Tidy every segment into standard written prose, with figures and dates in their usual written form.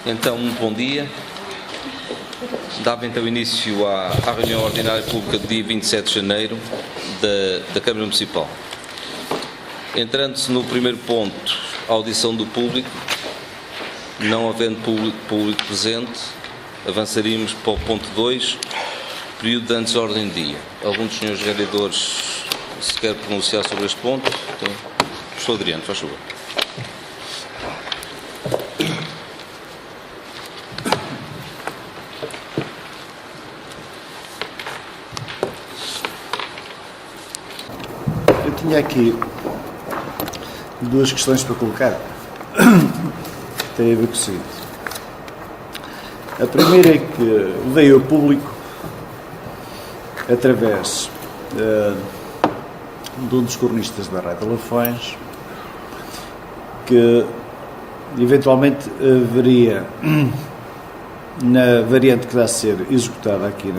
Então, bom dia. Dava então início à reunião ordinária pública do dia 27 de janeiro da Câmara Municipal. Entrando-se no primeiro ponto, a audição do público, não havendo público presente, avançaríamos para o ponto 2, período de antes da ordem do dia. Algum dos senhores vereadores se quer pronunciar sobre este ponto? Então, professor Adriano, faz favor. Eu tinha aqui duas questões para colocar, que têm a ver com o seguinte. A primeira é que veio ao público, através de um dos cronistas da Rádio Lafões, que eventualmente haveria, na variante que dá a ser executada aqui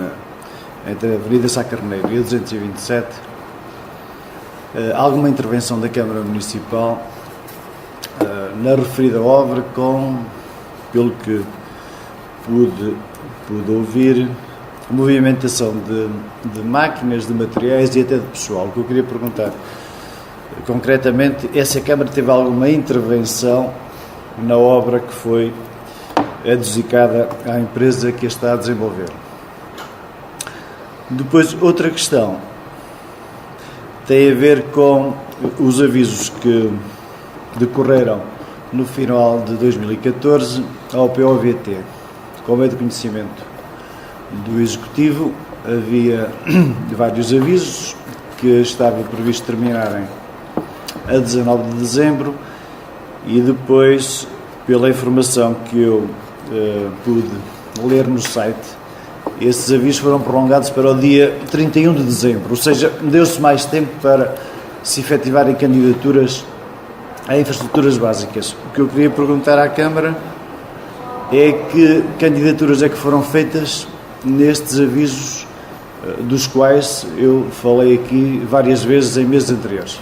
entre a Avenida Sá Carneiro e a 227, alguma intervenção da Câmara Municipal na referida obra pelo que pude ouvir, movimentação de máquinas, de materiais e até de pessoal. O que eu queria perguntar concretamente é se a Câmara teve alguma intervenção na obra que foi adjudicada à empresa que a está a desenvolver. Depois, outra questão tem a ver com os avisos que decorreram no final de 2014 ao POVT. Como é de conhecimento do Executivo, havia vários avisos que estava previsto terminarem a 19 de dezembro e depois, pela informação que eu pude ler no site, esses avisos foram prolongados para o dia 31 de dezembro, ou seja, deu-se mais tempo para se efetivarem candidaturas a infraestruturas básicas. O que eu queria perguntar à Câmara é que candidaturas é que foram feitas nestes avisos, dos quais eu falei aqui várias vezes em meses anteriores.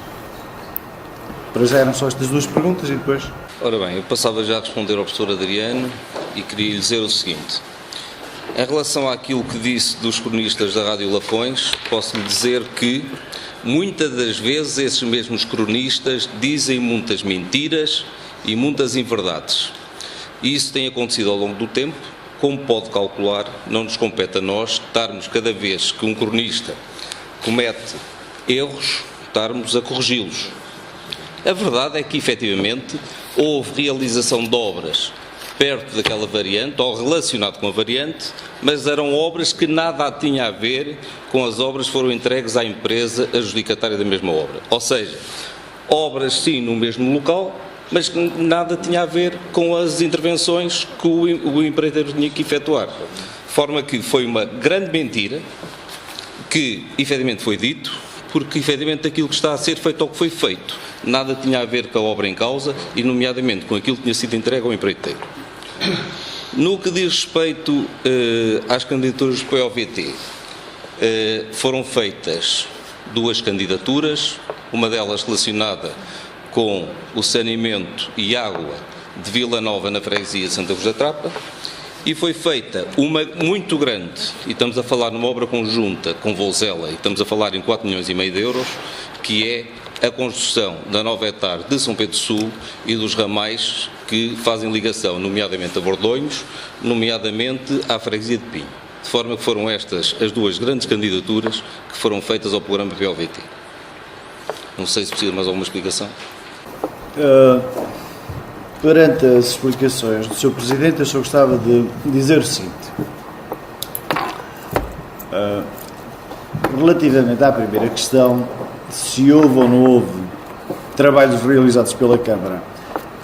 Para já eram só estas duas perguntas e depois... Ora bem, eu passava já a responder ao professor Adriano e queria lhe dizer o seguinte. Em relação àquilo que disse dos cronistas da Rádio Lafões, posso lhe dizer que muitas das vezes esses mesmos cronistas dizem muitas mentiras e muitas inverdades. E isso tem acontecido ao longo do tempo. Como pode calcular, não nos compete a nós estarmos, cada vez que um cronista comete erros, estarmos a corrigi-los. A verdade é que, efetivamente, houve realização de obras perto daquela variante, ou relacionado com a variante, mas eram obras que nada tinham a ver com as obras que foram entregues à empresa adjudicatária da mesma obra. Ou seja, obras sim no mesmo local, mas que nada tinha a ver com as intervenções que o empreiteiro tinha que efetuar. De forma que foi uma grande mentira que, efetivamente, foi dito, porque, efetivamente, aquilo que está a ser feito ou que foi feito nada tinha a ver com a obra em causa e, nomeadamente, com aquilo que tinha sido entregue ao empreiteiro. No que diz respeito às candidaturas do POVT, foram feitas duas candidaturas, uma delas relacionada com o saneamento e água de Vila Nova na freguesia de Santa Cruz da Trapa, e foi feita uma muito grande, e estamos a falar numa obra conjunta com Volzela, e estamos a falar em 4,5 milhões de euros, que é a construção da nova hectare de São Pedro Sul e dos ramais que fazem ligação, nomeadamente a Bordonhos, nomeadamente à freguesia de Pinho. De forma que foram estas as duas grandes candidaturas que foram feitas ao programa POVT. Não sei se precisa de mais alguma explicação. Perante as explicações do Sr. Presidente, eu só gostava de dizer o seguinte. Relativamente à primeira questão, se houve ou não houve trabalhos realizados pela Câmara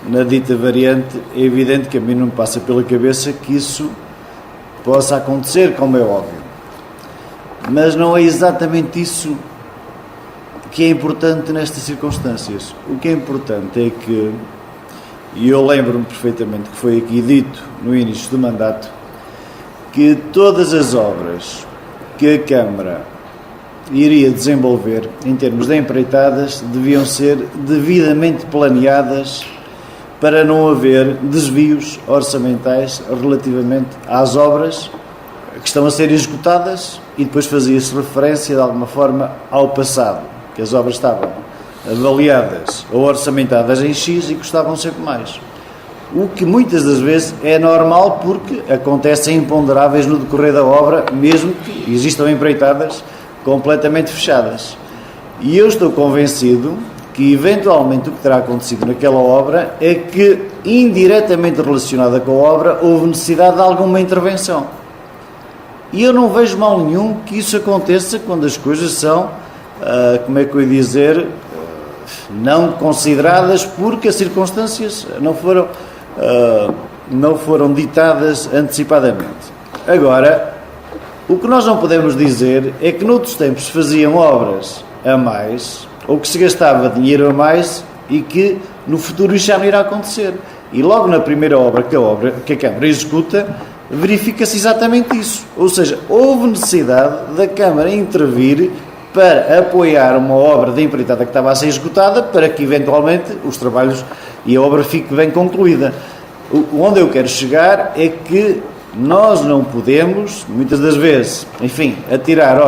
na dita variante, é evidente que a mim não me passa pela cabeça que isso possa acontecer, como é óbvio. Mas não é exatamente isso que é importante nestas circunstâncias. O que é importante é que, e eu lembro-me perfeitamente que foi aqui dito no início do mandato, que todas as obras que a Câmara iria desenvolver em termos de empreitadas deviam ser devidamente planeadas para não haver desvios orçamentais relativamente às obras que estão a ser executadas, e depois fazia-se referência de alguma forma ao passado, que as obras estavam avaliadas ou orçamentadas em X e custavam sempre mais. O que muitas das vezes é normal, porque acontecem imponderáveis no decorrer da obra, mesmo que existam empreitadas completamente fechadas. E eu estou convencido que eventualmente o que terá acontecido naquela obra é que, indiretamente relacionada com a obra, houve necessidade de alguma intervenção. E eu não vejo mal nenhum que isso aconteça quando as coisas são, como é que eu ia dizer, não consideradas porque as circunstâncias não foram ditadas antecipadamente. Agora, o que nós não podemos dizer é que noutros tempos se faziam obras a mais, ou que se gastava dinheiro a mais, e que no futuro isso já não irá acontecer. E logo na primeira obra que a Câmara executa, verifica-se exatamente isso. Ou seja, houve necessidade da Câmara intervir para apoiar uma obra de empreitada que estava a ser executada, para que eventualmente os trabalhos e a obra fique bem concluída. Onde eu quero chegar é que nós não podemos, muitas das vezes, enfim, atirar,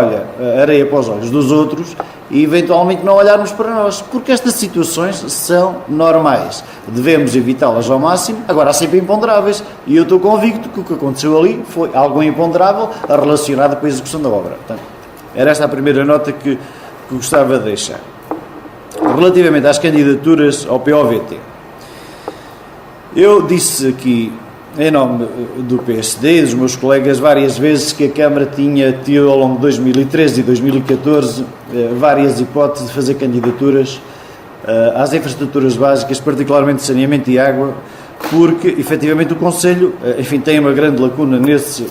areia para os olhos dos outros e eventualmente não olharmos para nós, porque estas situações são normais. Devemos evitá-las ao máximo. Agora, há sempre imponderáveis, e eu estou convicto que o que aconteceu ali foi algo imponderável relacionado com a execução da obra. Portanto, era esta a primeira nota que gostava de deixar. Relativamente às candidaturas ao POVT, eu disse aqui, em nome do PSD e dos meus colegas, várias vezes que a Câmara tinha tido ao longo de 2013 e 2014 várias hipóteses de fazer candidaturas às infraestruturas básicas, particularmente saneamento e água, porque efetivamente o Conselho, enfim, tem uma grande lacuna nesse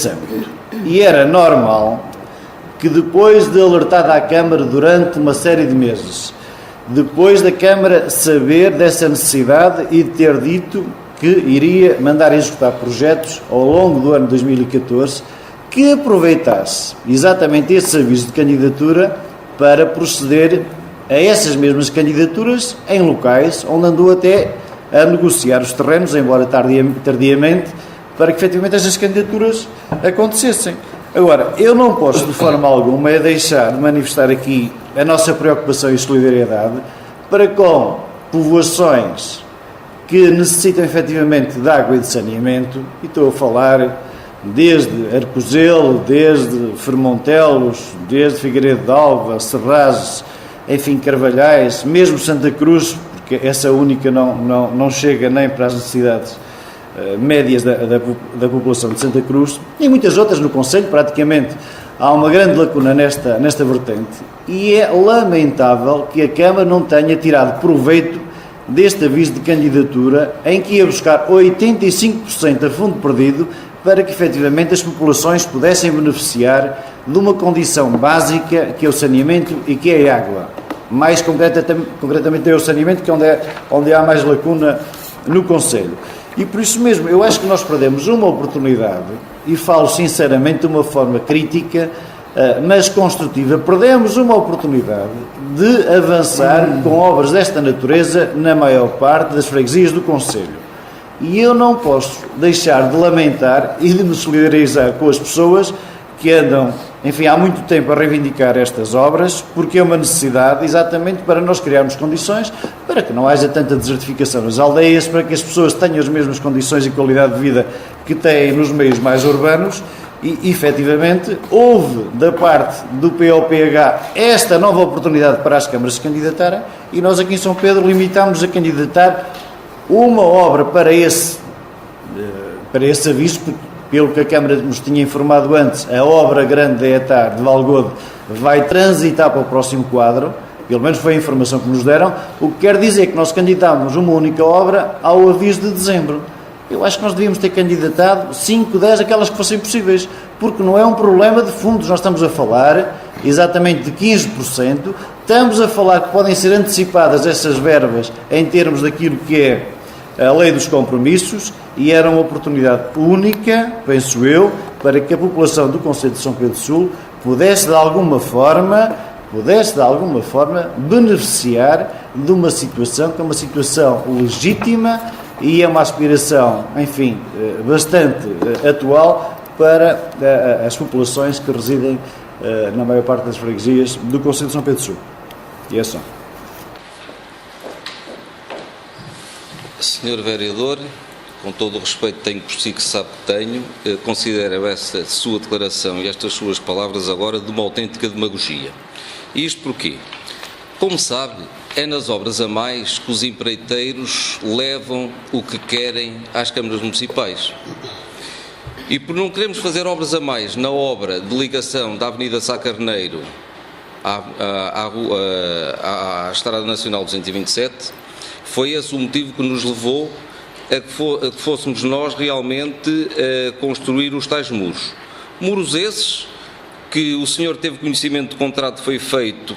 âmbito. E era normal que, depois de alertada à Câmara durante uma série de meses, depois da Câmara saber dessa necessidade e de ter dito que iria mandar executar projetos ao longo do ano 2014, que aproveitasse exatamente esse aviso de candidatura para proceder a essas mesmas candidaturas em locais onde andou até a negociar os terrenos, embora tardiamente, para que efetivamente estas candidaturas acontecessem. Agora, eu não posso de forma alguma deixar de manifestar aqui a nossa preocupação e solidariedade para com povoações que necessitam efetivamente de água e de saneamento, e estou a falar desde Arcozelo, desde Fermontelos, desde Figueiredo de Alva, Serrazes, enfim, Carvalhais, mesmo Santa Cruz, porque essa única não chega nem para as necessidades médias da população de Santa Cruz, e muitas outras no Conselho. Praticamente há uma grande lacuna nesta vertente, e é lamentável que a Câmara não tenha tirado proveito deste aviso de candidatura, em que ia buscar 85% a fundo perdido, para que efetivamente as populações pudessem beneficiar de uma condição básica, que é o saneamento e que é a água. Mais concretamente é o saneamento, que é onde há mais lacuna no Conselho. E por isso mesmo, eu acho que nós perdemos uma oportunidade, e falo sinceramente de uma forma crítica, mas construtiva, perdemos uma oportunidade de avançar com obras desta natureza na maior parte das freguesias do Conselho. E eu não posso deixar de lamentar e de me solidarizar com as pessoas que andam, enfim, há muito tempo a reivindicar estas obras, porque é uma necessidade exatamente para nós criarmos condições para que não haja tanta desertificação nas aldeias, para que as pessoas tenham as mesmas condições e qualidade de vida que têm nos meios mais urbanos. E, efetivamente, houve, da parte do POPH, esta nova oportunidade para as câmaras se candidatarem, e nós aqui em São Pedro limitámos a candidatar uma obra para esse aviso, porque, pelo que a Câmara nos tinha informado antes, a obra grande da ETAR de Valgode vai transitar para o próximo quadro, pelo menos foi a informação que nos deram, o que quer dizer que nós candidámos uma única obra ao aviso de dezembro. Eu acho que nós devíamos ter candidatado 5, 10, aquelas que fossem possíveis, porque não é um problema de fundos. Nós estamos a falar exatamente de 15%, estamos a falar que podem ser antecipadas essas verbas em termos daquilo que é a lei dos compromissos, e era uma oportunidade única, penso eu, para que a população do Concelho de São Pedro do Sul pudesse de alguma forma pudesse de alguma forma beneficiar de uma situação que é uma situação legítima e é uma aspiração, enfim, bastante atual para as populações que residem na maior parte das freguesias do concelho de São Pedro Sul. E é só. Senhor Vereador, com todo o respeito que tenho por si, que sabe que tenho, considero esta sua declaração e estas suas palavras agora de uma autêntica demagogia. E isto porquê? Como sabe, é nas obras a mais que os empreiteiros levam o que querem às câmaras municipais. E por não queremos fazer obras a mais na obra de ligação da Avenida Sá Carneiro à Estrada Nacional 227, foi esse o motivo que nos levou a que fôssemos nós realmente a construir os tais muros. Muros esses que o senhor teve conhecimento de contrato que foi feito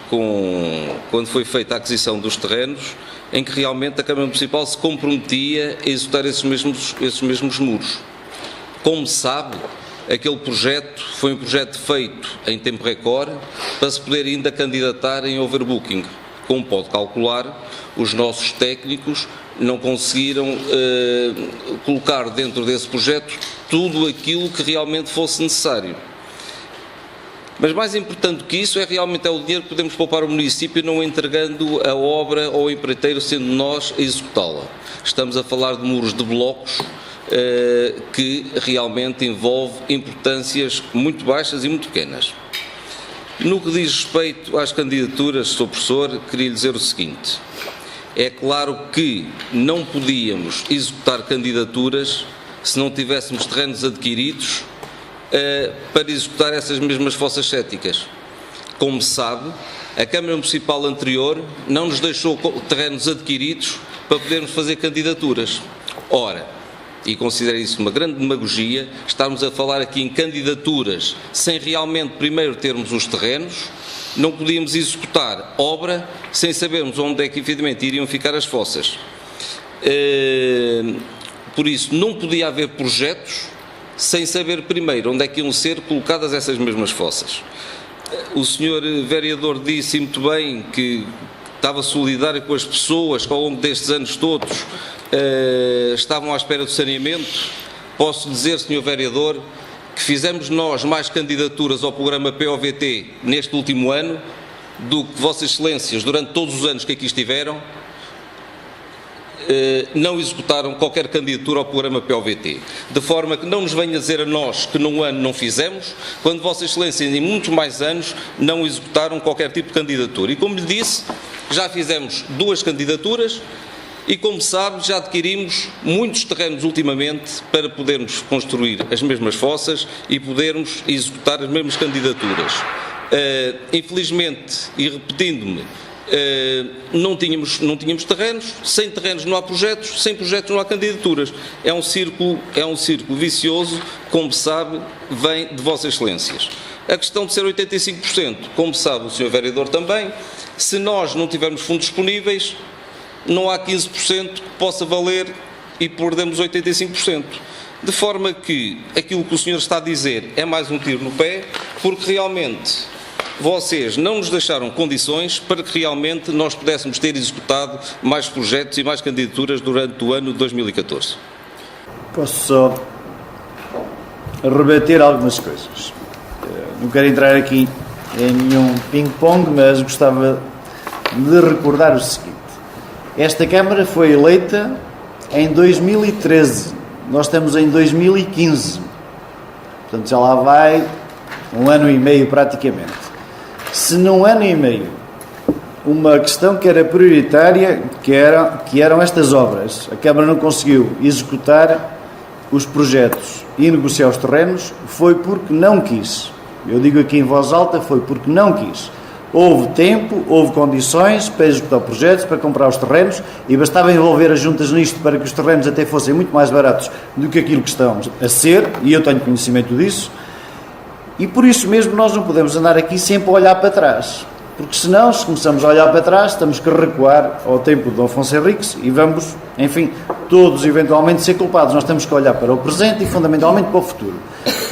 quando foi feita a aquisição dos terrenos, em que realmente a Câmara Municipal se comprometia a executar esses mesmos muros. Como sabe, aquele projeto foi um projeto feito em tempo recorde para se poder ainda candidatar em overbooking. Como pode calcular, os nossos técnicos não conseguiram colocar dentro desse projeto tudo aquilo que realmente fosse necessário. Mas mais importante que isso é realmente o dinheiro que podemos poupar ao município não entregando a obra ao empreiteiro, sendo nós a executá-la. Estamos a falar de muros de blocos que realmente envolve importâncias muito baixas e muito pequenas. No que diz respeito às candidaturas, Sr. Professor, queria lhe dizer o seguinte: é claro que não podíamos executar candidaturas se não tivéssemos terrenos adquiridos para executar essas mesmas fossas sépticas. Como sabe, a Câmara Municipal anterior não nos deixou terrenos adquiridos para podermos fazer candidaturas. Ora, e considero isso uma grande demagogia, estarmos a falar aqui em candidaturas sem realmente primeiro termos os terrenos. Não podíamos executar obra sem sabermos onde é que efetivamente iriam ficar as fossas. Por isso, não podia haver projetos sem saber primeiro onde é que iam ser colocadas essas mesmas fossas. O senhor vereador disse muito bem que estava solidário com as pessoas que ao longo destes anos todos estavam à espera do saneamento. Posso dizer, senhor vereador, que fizemos nós mais candidaturas ao programa POVT neste último ano do que Vossas Excelências, durante todos os anos que aqui estiveram, não executaram qualquer candidatura ao programa POVT. De forma que não nos venha dizer a nós que num ano não fizemos, quando Vossas Excelências em muitos mais anos não executaram qualquer tipo de candidatura. E como lhe disse, já fizemos 2 candidaturas. E como sabe, já adquirimos muitos terrenos ultimamente para podermos construir as mesmas fossas e podermos executar as mesmas candidaturas. Infelizmente, e repetindo-me, não tínhamos terrenos, sem terrenos não há projetos, sem projetos não há candidaturas. É um círculo vicioso, como sabe, vem de Vossas Excelências. A questão de ser 85%, como sabe o Sr. Vereador também, se nós não tivermos fundos disponíveis, não há 15% que possa valer e perdemos 85%. De forma que aquilo que o senhor está a dizer é mais um tiro no pé, porque realmente vocês não nos deixaram condições para que realmente nós pudéssemos ter executado mais projetos e mais candidaturas durante o ano de 2014. Posso só rebater algumas coisas. Não quero entrar aqui em nenhum ping-pong, mas gostava de recordar o seguinte. Esta Câmara foi eleita em 2013, nós estamos em 2015, portanto já lá vai um ano e meio praticamente. Se num ano e meio uma questão que era prioritária, que eram estas obras, a Câmara não conseguiu executar os projetos e negociar os terrenos, foi porque não quis. Eu digo aqui em voz alta, foi porque não quis. Houve tempo, houve condições para executar projetos, para comprar os terrenos, e bastava envolver as juntas nisto para que os terrenos até fossem muito mais baratos do que aquilo que estão a ser, e eu tenho conhecimento disso, e por isso mesmo nós não podemos andar aqui sempre a olhar para trás, porque senão, se começamos a olhar para trás, estamos que recuar ao tempo de Dom Afonso Henriques e vamos, enfim, todos eventualmente ser culpados. Nós temos que olhar para o presente e fundamentalmente para o futuro.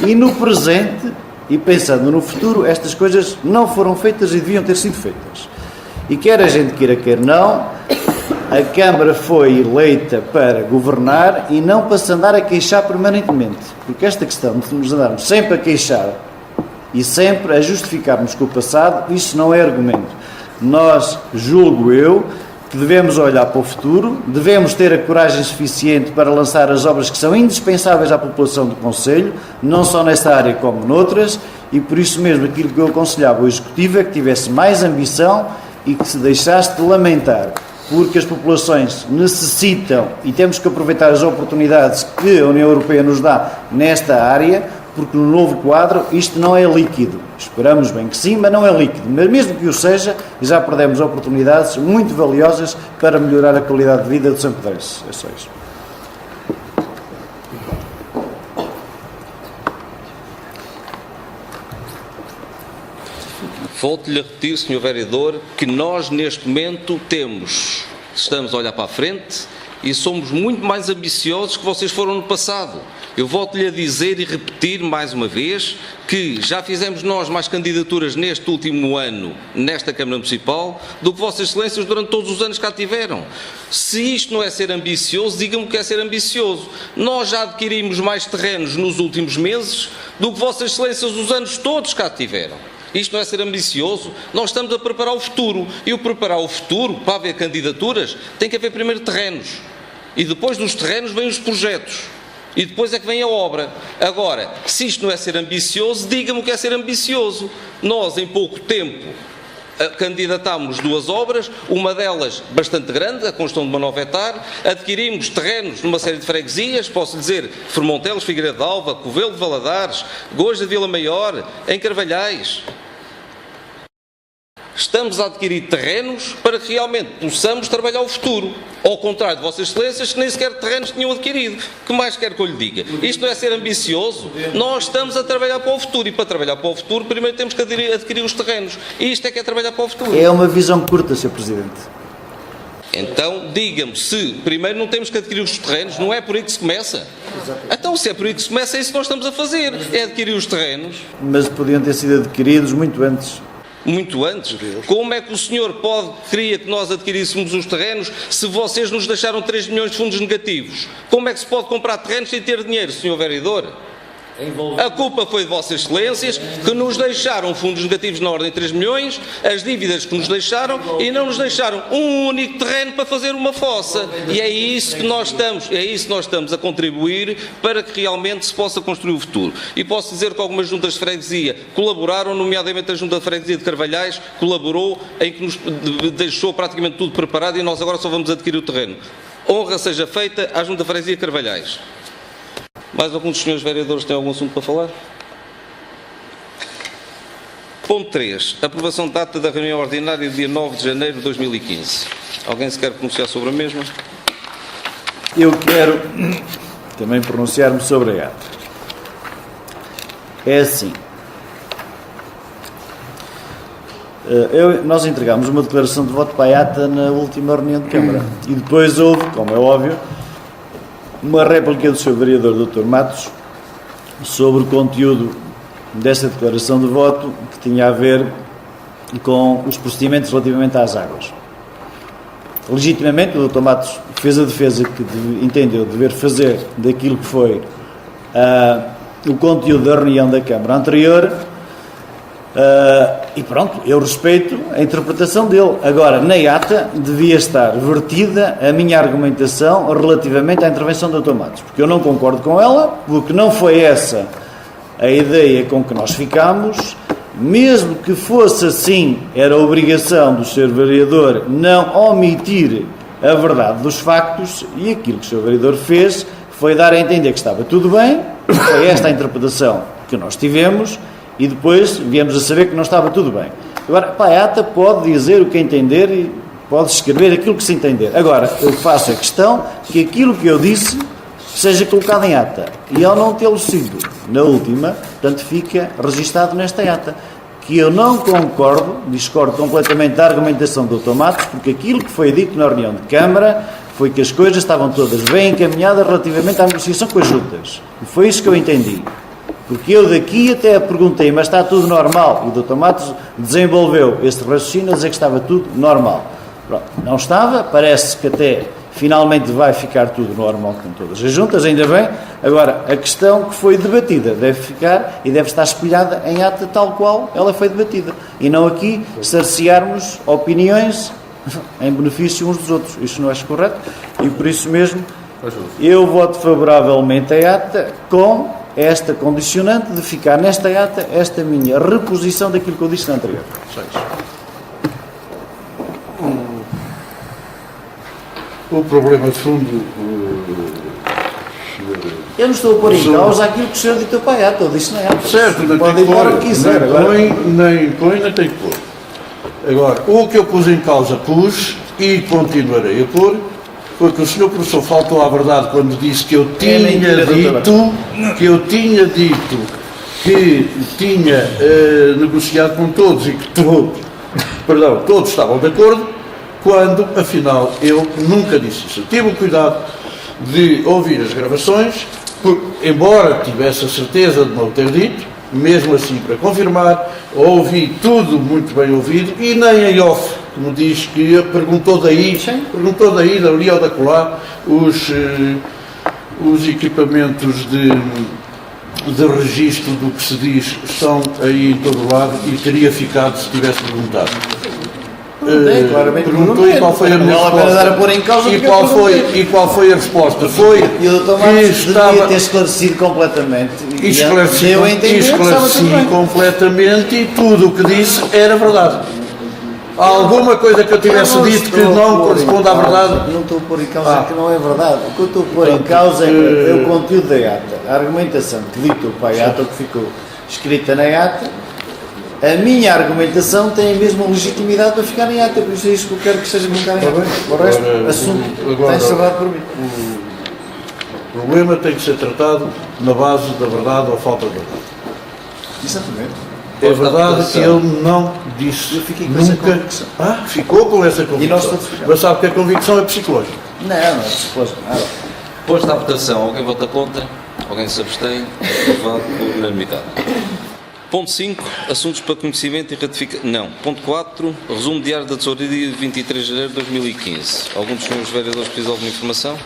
E no presente, e pensando no futuro, estas coisas não foram feitas e deviam ter sido feitas. E quer a gente queira, quer não, a Câmara foi eleita para governar e não para se andar a queixar permanentemente. Porque esta questão de nos andarmos sempre a queixar e sempre a justificarmos com o passado, isso não é argumento. Nós, julgo eu, que devemos olhar para o futuro, devemos ter a coragem suficiente para lançar as obras que são indispensáveis à população do Concelho, não só nesta área como noutras, e por isso mesmo aquilo que eu aconselhava ao Executivo é que tivesse mais ambição e que se deixasse de lamentar, porque as populações necessitam e temos que aproveitar as oportunidades que a União Europeia nos dá nesta área, porque no novo quadro isto não é líquido. Esperamos bem que sim, mas não é líquido. Mas mesmo que o seja, já perdemos oportunidades muito valiosas para melhorar a qualidade de vida do sampedrense. É só isso. Volto-lhe a repetir, Sr. Vereador, que nós neste momento estamos a olhar para a frente e somos muito mais ambiciosos que vocês foram no passado. Eu volto-lhe a dizer e repetir mais uma vez que já fizemos nós mais candidaturas neste último ano, nesta Câmara Municipal, do que Vossas Excelências durante todos os anos que cá tiveram. Se isto não é ser ambicioso, digam-me que é ser ambicioso. Nós já adquirimos mais terrenos nos últimos meses do que Vossas Excelências os anos todos cá tiveram. Isto não é ser ambicioso? Nós estamos a preparar o futuro. E o preparar o futuro, para haver candidaturas, tem que haver primeiro terrenos. E depois dos terrenos vêm os projetos. E depois é que vem a obra. Agora, se isto não é ser ambicioso, diga-me o que é ser ambicioso. Nós, em pouco tempo, candidatámos 2 obras, uma delas bastante grande, a construção de uma nova hectare, adquirimos terrenos numa série de freguesias, posso dizer, Formontelos, Figueiredo de Alva, Covelo de Valadares, Goja de Vila Maior, em Carvalhais. Estamos a adquirir terrenos para que realmente possamos trabalhar o futuro. Ao contrário de Vossas Excelências, que nem sequer terrenos tinham adquirido. Que mais quer que eu lhe diga? Isto não é ser ambicioso? Nós estamos a trabalhar para o futuro. E para trabalhar para o futuro, primeiro temos que adquirir os terrenos. E isto é que é trabalhar para o futuro. É uma visão curta, Sr. Presidente. Então, diga-me, se primeiro não temos que adquirir os terrenos, não é por aí que se começa? Exatamente. Então, se é por aí que se começa, é isso que nós estamos a fazer. É adquirir os terrenos. Mas podiam ter sido adquiridos muito antes. Muito antes? Como é que o senhor queria que nós adquiríssemos os terrenos se vocês nos deixaram 3 milhões de fundos negativos? Como é que se pode comprar terrenos sem ter dinheiro, senhor vereador? A culpa foi de Vossas Excelências, que nos deixaram fundos negativos na ordem de 3 milhões, as dívidas que nos deixaram e não nos deixaram um único terreno para fazer uma fossa. E é isso que nós estamos a contribuir para que realmente se possa construir o futuro. E posso dizer que algumas juntas de freguesia colaboraram, nomeadamente a Junta de Freguesia de Carvalhais, colaborou em que nos deixou praticamente tudo preparado e nós agora só vamos adquirir o terreno. Honra seja feita à Junta de Freguesia de Carvalhais. Mais algum dos senhores vereadores tem algum assunto para falar? Ponto 3. Aprovação de data da reunião ordinária do dia 9 de janeiro de 2015. Alguém se quer pronunciar sobre a mesma? Eu quero também pronunciar-me sobre a ata. É assim. Nós entregámos uma declaração de voto para a ata na última reunião de Câmara. E depois houve, como é óbvio, uma réplica do Sr. Vereador Dr. Matos sobre o conteúdo desta declaração de voto que tinha a ver com os procedimentos relativamente às águas. Legitimamente, o Dr. Matos fez a defesa que entendeu dever fazer daquilo que foi o conteúdo da reunião da Câmara anterior. E pronto, eu respeito a interpretação dele. Agora, na ata devia estar vertida a minha argumentação relativamente à intervenção do Dr. Matos, porque eu não concordo com ela, porque não foi essa a ideia com que nós ficámos. Mesmo que fosse assim, era obrigação do Sr. Vereador não omitir a verdade dos factos, e aquilo que o Sr. Vereador fez foi dar a entender que estava tudo bem. Foi esta a interpretação que nós tivemos. E depois viemos a saber que não estava tudo bem. Agora, a ata pode dizer o que entender e pode escrever aquilo que se entender. Agora, eu faço a questão que aquilo que eu disse seja colocado em ata. E ao não tê-lo sido na última, portanto, fica registado nesta ata. Que eu não concordo, discordo completamente da argumentação do Dr. Matos, porque aquilo que foi dito na reunião de Câmara foi que as coisas estavam todas bem encaminhadas relativamente à negociação com as juntas. E foi isso que eu entendi. Porque eu daqui até perguntei, mas está tudo normal? E o Dr. Matos desenvolveu esse raciocínio a dizer que estava tudo normal. Pronto, não estava, parece que até finalmente vai ficar tudo normal com todas as juntas, ainda bem. Agora, a questão que foi debatida deve ficar e deve estar espelhada em ata tal qual ela foi debatida. E não aqui cercearmos opiniões em benefício uns dos outros. Isto não acho correto e por isso mesmo eu voto favoravelmente à ata com esta condicionante de ficar nesta ata esta minha reposição daquilo que eu disse na anterior. O problema de fundo, Eu não estou a pôr em causa aquilo que o senhor ditou para a ata, eu disse na ata. certo, não pode tem que embora pôr, o que quiser. nem põe, nem tem que pôr. Agora, o que eu pus em causa, e continuarei a pôr, foi que o senhor professor faltou à verdade quando disse que eu tinha dito que tinha negociado com todos e que todos estavam de acordo, quando, afinal, eu nunca disse isso. Eu tive o cuidado de ouvir as gravações, embora tivesse a certeza de não ter dito, mesmo assim, para confirmar, ouvi tudo muito bem ouvido, e nem em off, como diz, que perguntou daí, dali ou da colar, os equipamentos de registro do que se diz estão aí em todo lado e teria ficado se tivesse perguntado. Perguntou e qual foi a minha resposta. E qual foi a resposta? Foi e o Dr. Matos devia ter esclarecido completamente. Esclareci completamente e tudo o que disse era verdade. Há alguma coisa que eu tivesse dito que não corresponde à verdade? Não estou a pôr em causa que não é verdade. O que eu estou a pôr em causa é o conteúdo da ata. A argumentação que ditou para a ata, ou que ficou escrita na ata, a minha argumentação tem a mesma legitimidade para ficar em ata, por isso é isso que eu quero que seja colocado em ata. O resto, assunto está encerrado por mim. O problema tem que ser tratado na base da verdade ou falta de verdade. Exatamente. É verdade que ele não disse nunca. Ficou com essa convicção. Mas sabe que a convicção é psicológica. Não é psicológica. Posto à votação, alguém vota contra? Alguém se abstém? Aprovado por unanimidade. Ponto 5, assuntos para conhecimento e ratificação. Não. Ponto 4, resumo diário da tesouraria de 23 de janeiro de 2015. Algum dos senhores vereadores precisa de alguma informação?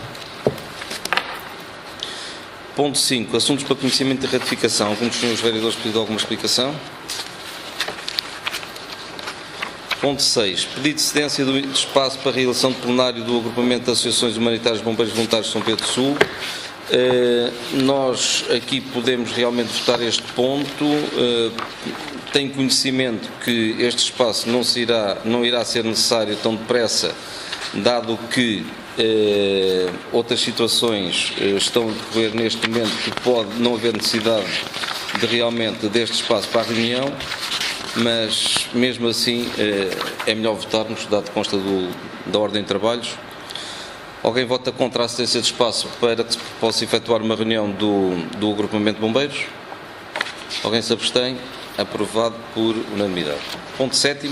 Ponto 5, assuntos para conhecimento e ratificação. Algum dos senhores vereadores precisa de alguma explicação? Ponto 6, pedido de cedência do espaço para a realização de plenário do agrupamento de associações humanitárias bombeiros voluntários de São Pedro do Sul. Nós aqui podemos realmente votar este ponto. Tenho conhecimento que este espaço não irá ser necessário tão depressa, dado que outras situações estão a decorrer neste momento que pode não haver necessidade de realmente deste espaço para a reunião, mas mesmo assim é melhor votarmos, dado consta da ordem de trabalhos. Alguém vota contra a cedência de espaço para que se possa efetuar uma reunião do agrupamento de bombeiros? Alguém se abstém? Aprovado por unanimidade. Ponto 7º.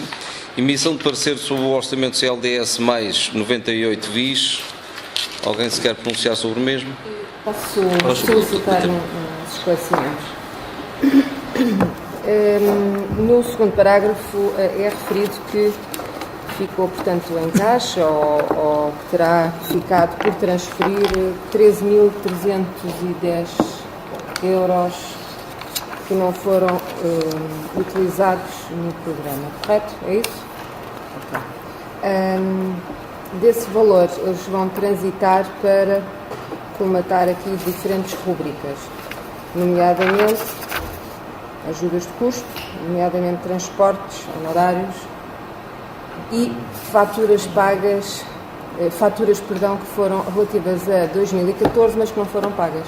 Emissão de parecer sobre o orçamento CLDS mais 98 VIS. Alguém se quer pronunciar sobre o mesmo? Posso solicitar uns esclarecimentos. No segundo parágrafo é referido que ficou, portanto, em caixa ou que terá ficado por transferir 13.310 euros que não foram utilizados no programa, correto? É isso? Okay. Desse valor, eles vão transitar para colmatar aqui diferentes rubricas, nomeadamente ajudas de custo, nomeadamente transportes, honorários e faturas pagas, que foram relativas a 2014, mas que não foram pagas.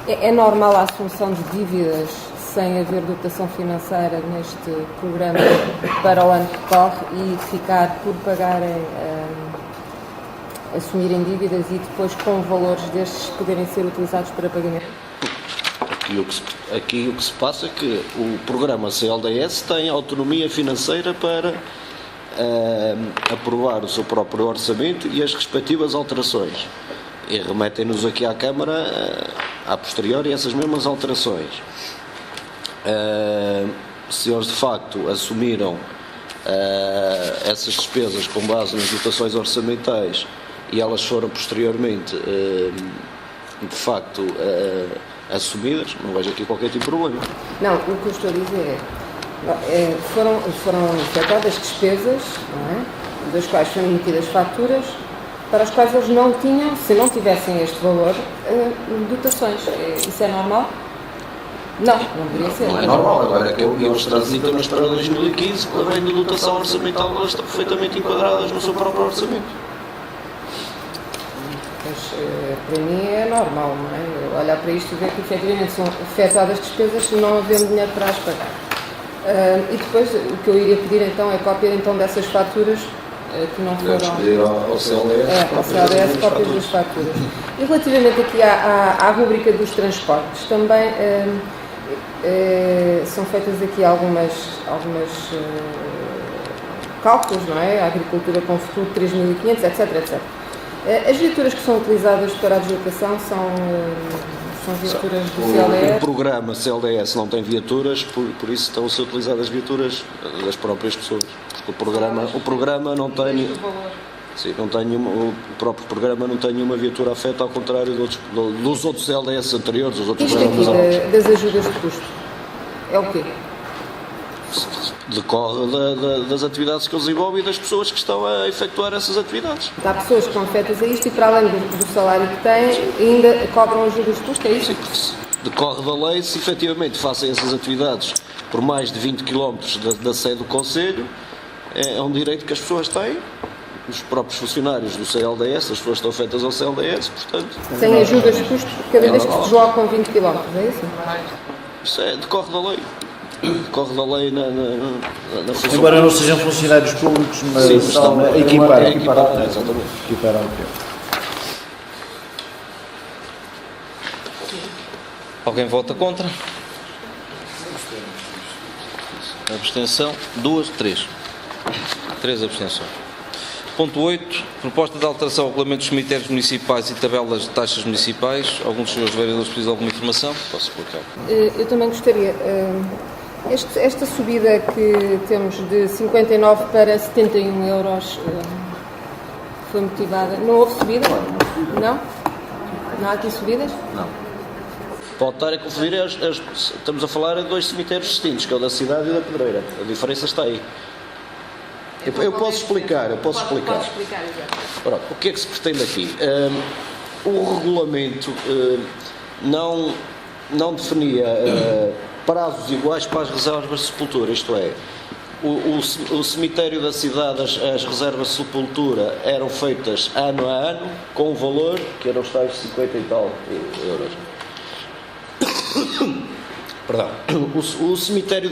É normal a assunção de dívidas sem haver dotação financeira neste programa para o ano que corre e ficar por pagarem, assumirem dívidas e depois com valores destes poderem ser utilizados para pagamento? Aqui o que se passa é que o programa CLDS tem autonomia financeira para aprovar o seu próprio orçamento e as respectivas alterações. E remetem-nos aqui à Câmara, a posteriori, essas mesmas alterações. Se eles de facto assumiram essas despesas com base nas dotações orçamentais e elas foram posteriormente de facto assumidas, não vejo aqui qualquer tipo de problema. Não, o que eu estou a dizer foram efetuadas despesas, não é? Das quais foram emitidas faturas, para as quais eles não tinham, se não tivessem este valor, dotações. Isso é normal? Não deveria ser. Não é normal, agora é que eles transitam nas para 2015, quando vem de dotação orçamental, elas estão perfeitamente enquadradas no seu próprio orçamento. Para mim é normal, não é? Olhar para isto e ver que efetivamente são efetuadas despesas e não havendo dinheiro para as pagar. E depois o que eu iria pedir então é cópia então dessas faturas que não foram... Deves pedir ao CLDS, ao CLDS cópias das faturas. E relativamente aqui à rubrica dos transportes, também são feitas aqui algumas cálculos, não é? A agricultura com futuro 3.500, etc, etc. As viaturas que são utilizadas para a deslocação são viaturas do CLDS? O programa CLDS não tem viaturas, por isso estão a ser utilizadas viaturas das próprias pessoas. Porque o programa não tem... Sim, o próprio programa não tem nenhuma viatura afeta, ao contrário dos outros CLDS anteriores, os outros Isto aqui das ajudas de custo é o quê? Decorre das atividades que eles desenvolvem e das pessoas que estão a efetuar essas atividades. Há pessoas que estão afetas a isto e, para além do salário que têm, ainda cobram ajudas de custo, é isso? Sim, decorre da lei, se efetivamente fazem essas atividades por mais de 20 km da sede do Conselho, é um direito que as pessoas têm, os próprios funcionários do CLDS, as pessoas que estão afetas ao CLDS, portanto... Têm ajudas de custo cada vez que se deslocam 20 km, é isso? Isso decorre da lei. Decorre da lei na função. Embora não sejam funcionários públicos, mas sim, estão equiparam. Exatamente. Equiparam o quê? Alguém vota contra? Abstenção? 2, 3. 3 abstenções. Ponto 8. Proposta de alteração ao regulamento dos cemitérios municipais e tabelas de taxas municipais. Alguns dos senhores vereadores precisam de alguma informação? Posso explicar? Eu também gostaria. Esta subida que temos de 59 para 71 euros foi motivada. Não houve subida? Não? Não há aqui subidas? Não. Pode estar a confundir, estamos a falar de dois cemitérios distintos, que é o da cidade e o da Pedreira. A diferença está aí. Eu posso explicar. Pode explicar, exato. Pronto, o que é que se pretende aqui? O regulamento não definia prazos iguais para as reservas de sepultura, isto é, o cemitério da cidade, as reservas de sepultura eram feitas ano a ano, com um valor que eram os tais 50 e tal euros. Perdão.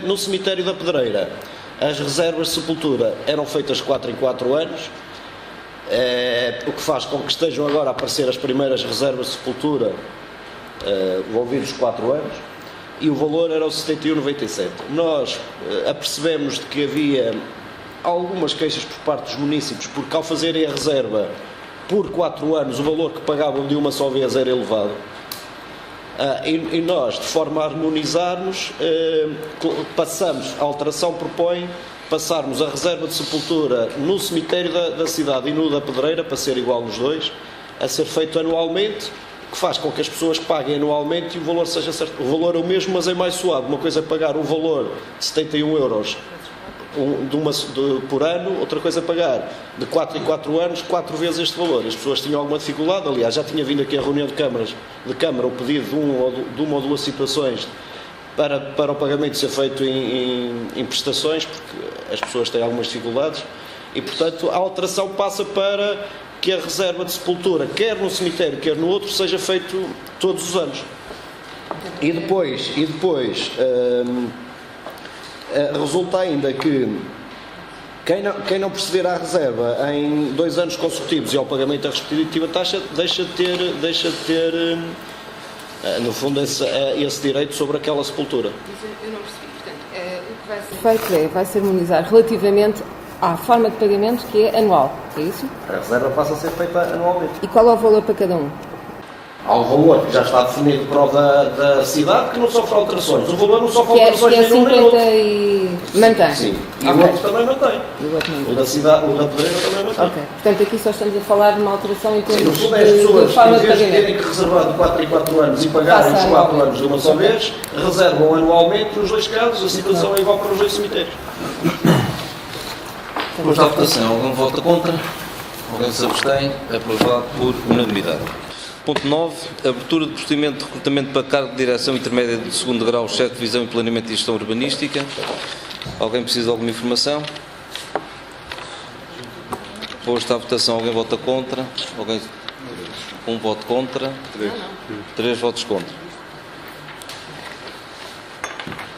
No cemitério da Pedreira, as reservas de sepultura eram feitas 4 em 4 anos, o que faz com que estejam agora a aparecer as primeiras reservas de sepultura, vão vir os 4 anos, e o valor era o 71,97. Nós apercebemos de que havia algumas queixas por parte dos municípios, porque ao fazerem a reserva por 4 anos, o valor que pagavam de uma só vez era elevado. E nós, de forma a harmonizarmos, a alteração propõe passarmos a reserva de sepultura no cemitério da cidade e no da Pedreira, para ser igual nos dois, a ser feito anualmente, que faz com que as pessoas paguem anualmente e o valor seja certo. O valor é o mesmo, mas é mais suave. Uma coisa é pagar um valor de 71 euros por ano, outra coisa é pagar de 4 em 4 anos 4 vezes este valor. As pessoas tinham alguma dificuldade, aliás, já tinha vindo aqui a reunião de Câmara o pedido de uma ou duas situações para o pagamento ser feito em prestações, porque as pessoas têm algumas dificuldades, e portanto a alteração passa para que a reserva de sepultura, quer no cemitério, quer no outro, seja feito todos os anos. E depois resulta ainda que quem não proceder à reserva em 2 anos consecutivos e ao pagamento da respectiva taxa deixa de ter no fundo esse direito sobre aquela sepultura. Eu não percebi. Portanto, o que vai ser feito vai se harmonizar relativamente à forma de pagamento, que é anual, é isso? A reserva passa a ser feita anualmente. E qual é o valor para cada um? Há um valor que já está definido para o da cidade que não sofre alterações. O valor não sofre Que é alterações nem num nem 50 outro. e... mantém? Sim. E Ok. o outro também mantém. E o outro mantém. O da cidade, o da Pedreira também mantém. Ok. Portanto, aqui só estamos a falar de uma alteração em Sim, no termos fundo é as pessoas, de forma em de vez de terem pagamento. que reservar de 4 em 4 anos e pagarem Passa os 4 anualmente. anos de uma só vez, reservam anualmente nos 2 casos, a situação é igual para os 2 cemitérios. Posto à votação, alguém vota contra? Alguém se abstém? Aprovado por unanimidade. Ponto 9. Abertura de procedimento de recrutamento para cargo de direção intermédia de segundo grau, chefe de visão e planeamento e gestão urbanística. Alguém precisa de alguma informação? Posto à votação, alguém vota contra? Alguém... Um voto contra? 3 votos contra.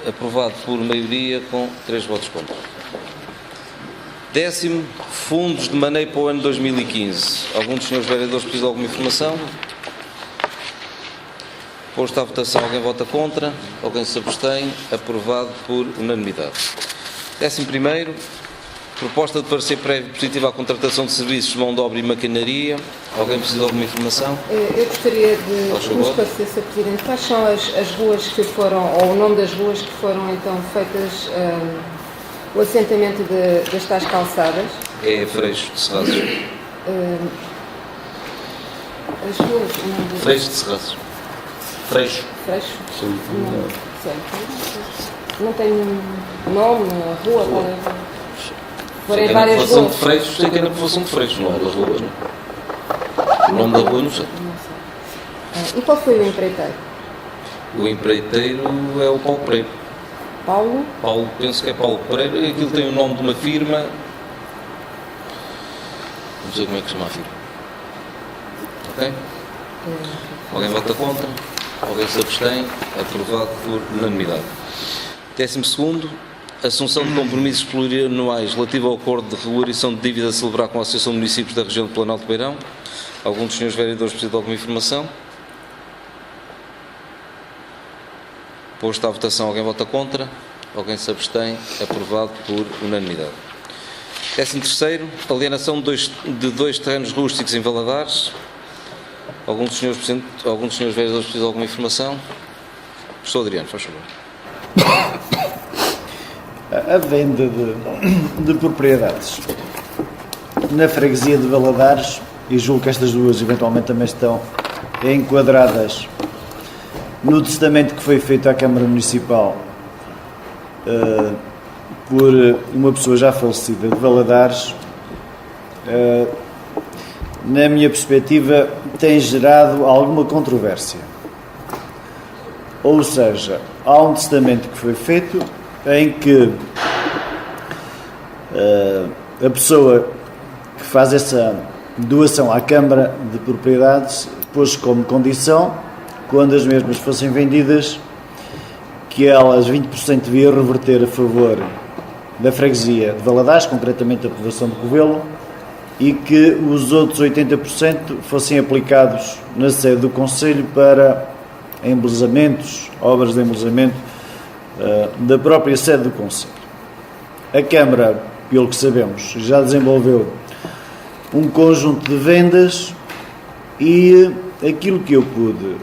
Aprovado por maioria com 3 votos contra. 10º, fundos de maneio para o ano 2015. Algum dos senhores vereadores precisa de alguma informação? Posto à votação, alguém vota contra? Alguém se abstém? Aprovado por unanimidade. 11º, proposta de parecer prévio positivo à contratação de serviços de mão de obra e maquinaria. Alguém precisa de alguma informação? Eu gostaria de Faz favor. me esclarecer, Sr. Presidente, quais são as ruas que foram, ou o nome das ruas que foram então feitas o assentamento das tais calçadas? É Freixo de Serraços. As ruas, o nome das... Freixo de Serraços. Freixo. Freixo? Não sei. Não tem nome, rua, qual é a rua? Forem Sei que era várias povoação de ruas. Freixo, sei que era povoação de Freixo, não é das ruas, não. O nome da rua não sei. Não sei. E qual foi o empreiteiro? O empreiteiro é o Paulo Pereira. Paulo? Paulo, penso que é Paulo Pereira, aquilo tem o nome de uma firma. Não sei como é que se chama a firma. Ok? Alguém vota contra? Alguém se abstém? Aprovado por unanimidade. 12º, assunção de compromissos plurianuais relativo ao acordo de regulação de dívida a celebrar com a Associação de Municípios da Região de Planalto de Beirão. Algum dos senhores vereadores precisa de alguma informação? Posto à votação, alguém vota contra? Alguém se abstém? Aprovado por unanimidade. 13º, alienação de dois terrenos rústicos em Valadares. Algum dos senhores vereadores precisa de alguma informação? Professor Adriano, faz favor. A venda de propriedades na freguesia de Valadares, e julgo que estas duas eventualmente também estão enquadradas no testamento que foi feito à Câmara Municipal por uma pessoa já falecida de Valadares, na minha perspectiva, tem gerado alguma controvérsia. Ou seja, há um testamento que foi feito em que a pessoa que faz essa doação à Câmara de Propriedades pôs como condição, quando as mesmas fossem vendidas, que elas 20% devia reverter a favor da freguesia de Valadares, concretamente a povoação de Covelo, e que os outros 80% fossem aplicados na sede do Conselho para embelezamentos, obras de embelezamento da própria sede do Conselho. A Câmara, pelo que sabemos, já desenvolveu um conjunto de vendas e aquilo que eu pude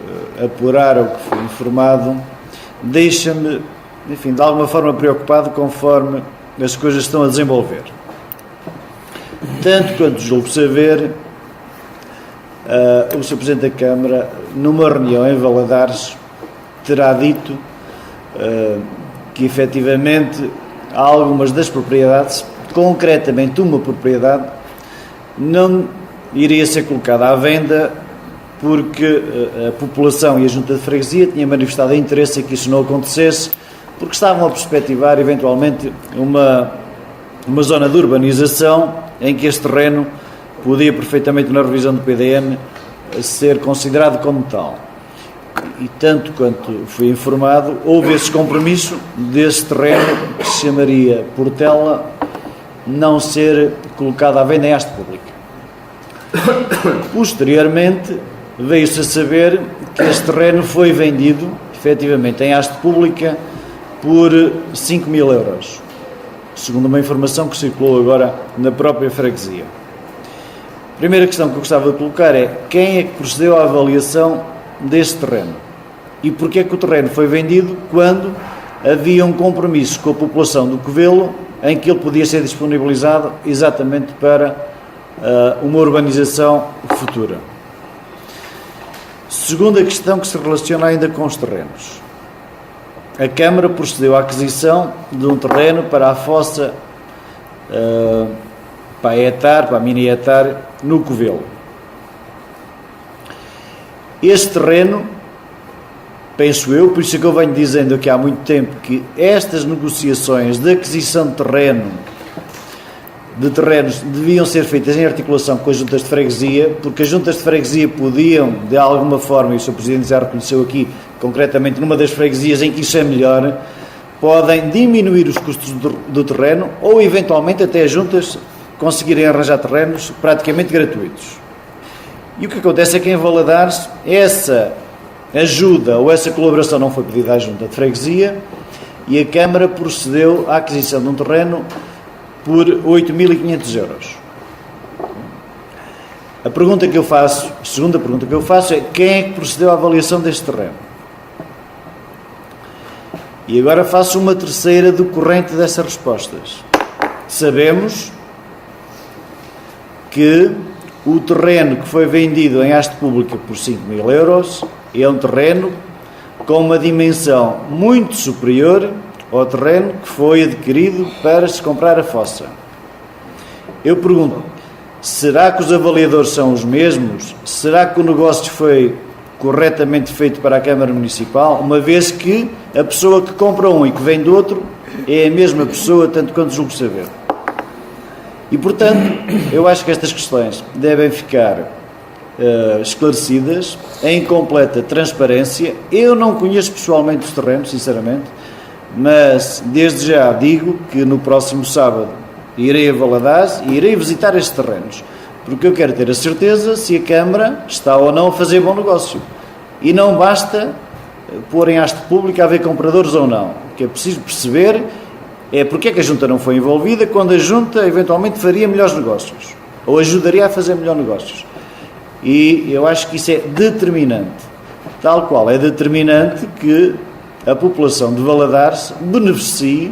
apurar ou que fui informado deixa-me, enfim, de alguma forma preocupado conforme as coisas estão a desenvolver. Tanto quanto julgo saber, o Sr. Presidente da Câmara, numa reunião em Valadares, terá dito que efetivamente algumas das propriedades, concretamente uma propriedade, não iria ser colocada à venda porque a população e a Junta de Freguesia tinham manifestado interesse em que isso não acontecesse, porque estavam a perspectivar eventualmente uma zona de urbanização em que este terreno podia perfeitamente, na revisão do PDM, ser considerado como tal. E tanto quanto fui informado, houve esse compromisso desse terreno que se chamaria Portela não ser colocado à venda em haste pública. Posteriormente, veio-se a saber que este terreno foi vendido, efetivamente, em haste pública por 5.000 euros, segundo uma informação que circulou agora na própria freguesia. primeira questão que eu gostava de colocar é: quem é que procedeu à avaliação deste terreno? E porquê é que o terreno foi vendido quando havia um compromisso com a população do Covelo em que ele podia ser disponibilizado exatamente para uma urbanização futura? Segunda questão que se relaciona ainda com os terrenos. A Câmara procedeu à aquisição de um terreno para a fossa para a etar, para a mini etar, no Covelo. Este terreno, penso eu, por isso é que eu venho dizendo aqui há muito tempo que estas negociações de aquisição de terrenos deviam ser feitas em articulação com as juntas de freguesia, porque as juntas de freguesia podiam, de alguma forma, e o Sr. Presidente já reconheceu aqui, concretamente numa das freguesias em que isso é melhor, podem diminuir os custos do terreno ou, eventualmente, até as juntas conseguirem arranjar terrenos praticamente gratuitos. E o que acontece é que em Valadares essa ajuda ou essa colaboração não foi pedida à junta de freguesia e a Câmara procedeu à aquisição de um terreno por 8.500 euros. A pergunta que eu faço, a segunda pergunta que eu faço é: quem é que procedeu à avaliação deste terreno? E agora faço uma terceira decorrente dessas respostas. Sabemos que o terreno que foi vendido em haste pública por 5.000 euros é um terreno com uma dimensão muito superior ao terreno que foi adquirido para se comprar a fossa. Eu pergunto: será que os avaliadores são os mesmos? Será que o negócio foi corretamente feito para a Câmara Municipal, uma vez que a pessoa que compra um e que vende outro é a mesma pessoa, tanto quanto julgo saber? E, portanto, eu acho que estas questões devem ficar esclarecidas, em completa transparência. Eu não conheço pessoalmente os terrenos, sinceramente, mas desde já digo que no próximo sábado irei a Valadares e irei visitar estes terrenos, porque eu quero ter a certeza se a Câmara está ou não a fazer bom negócio. E não basta pôr em haste pública a haver compradores ou não. O que é preciso perceber é porque é que a Junta não foi envolvida, quando a Junta eventualmente faria melhores negócios, ou ajudaria a fazer melhores negócios. E eu acho que isso é determinante, tal qual é determinante que a população de Valadares beneficie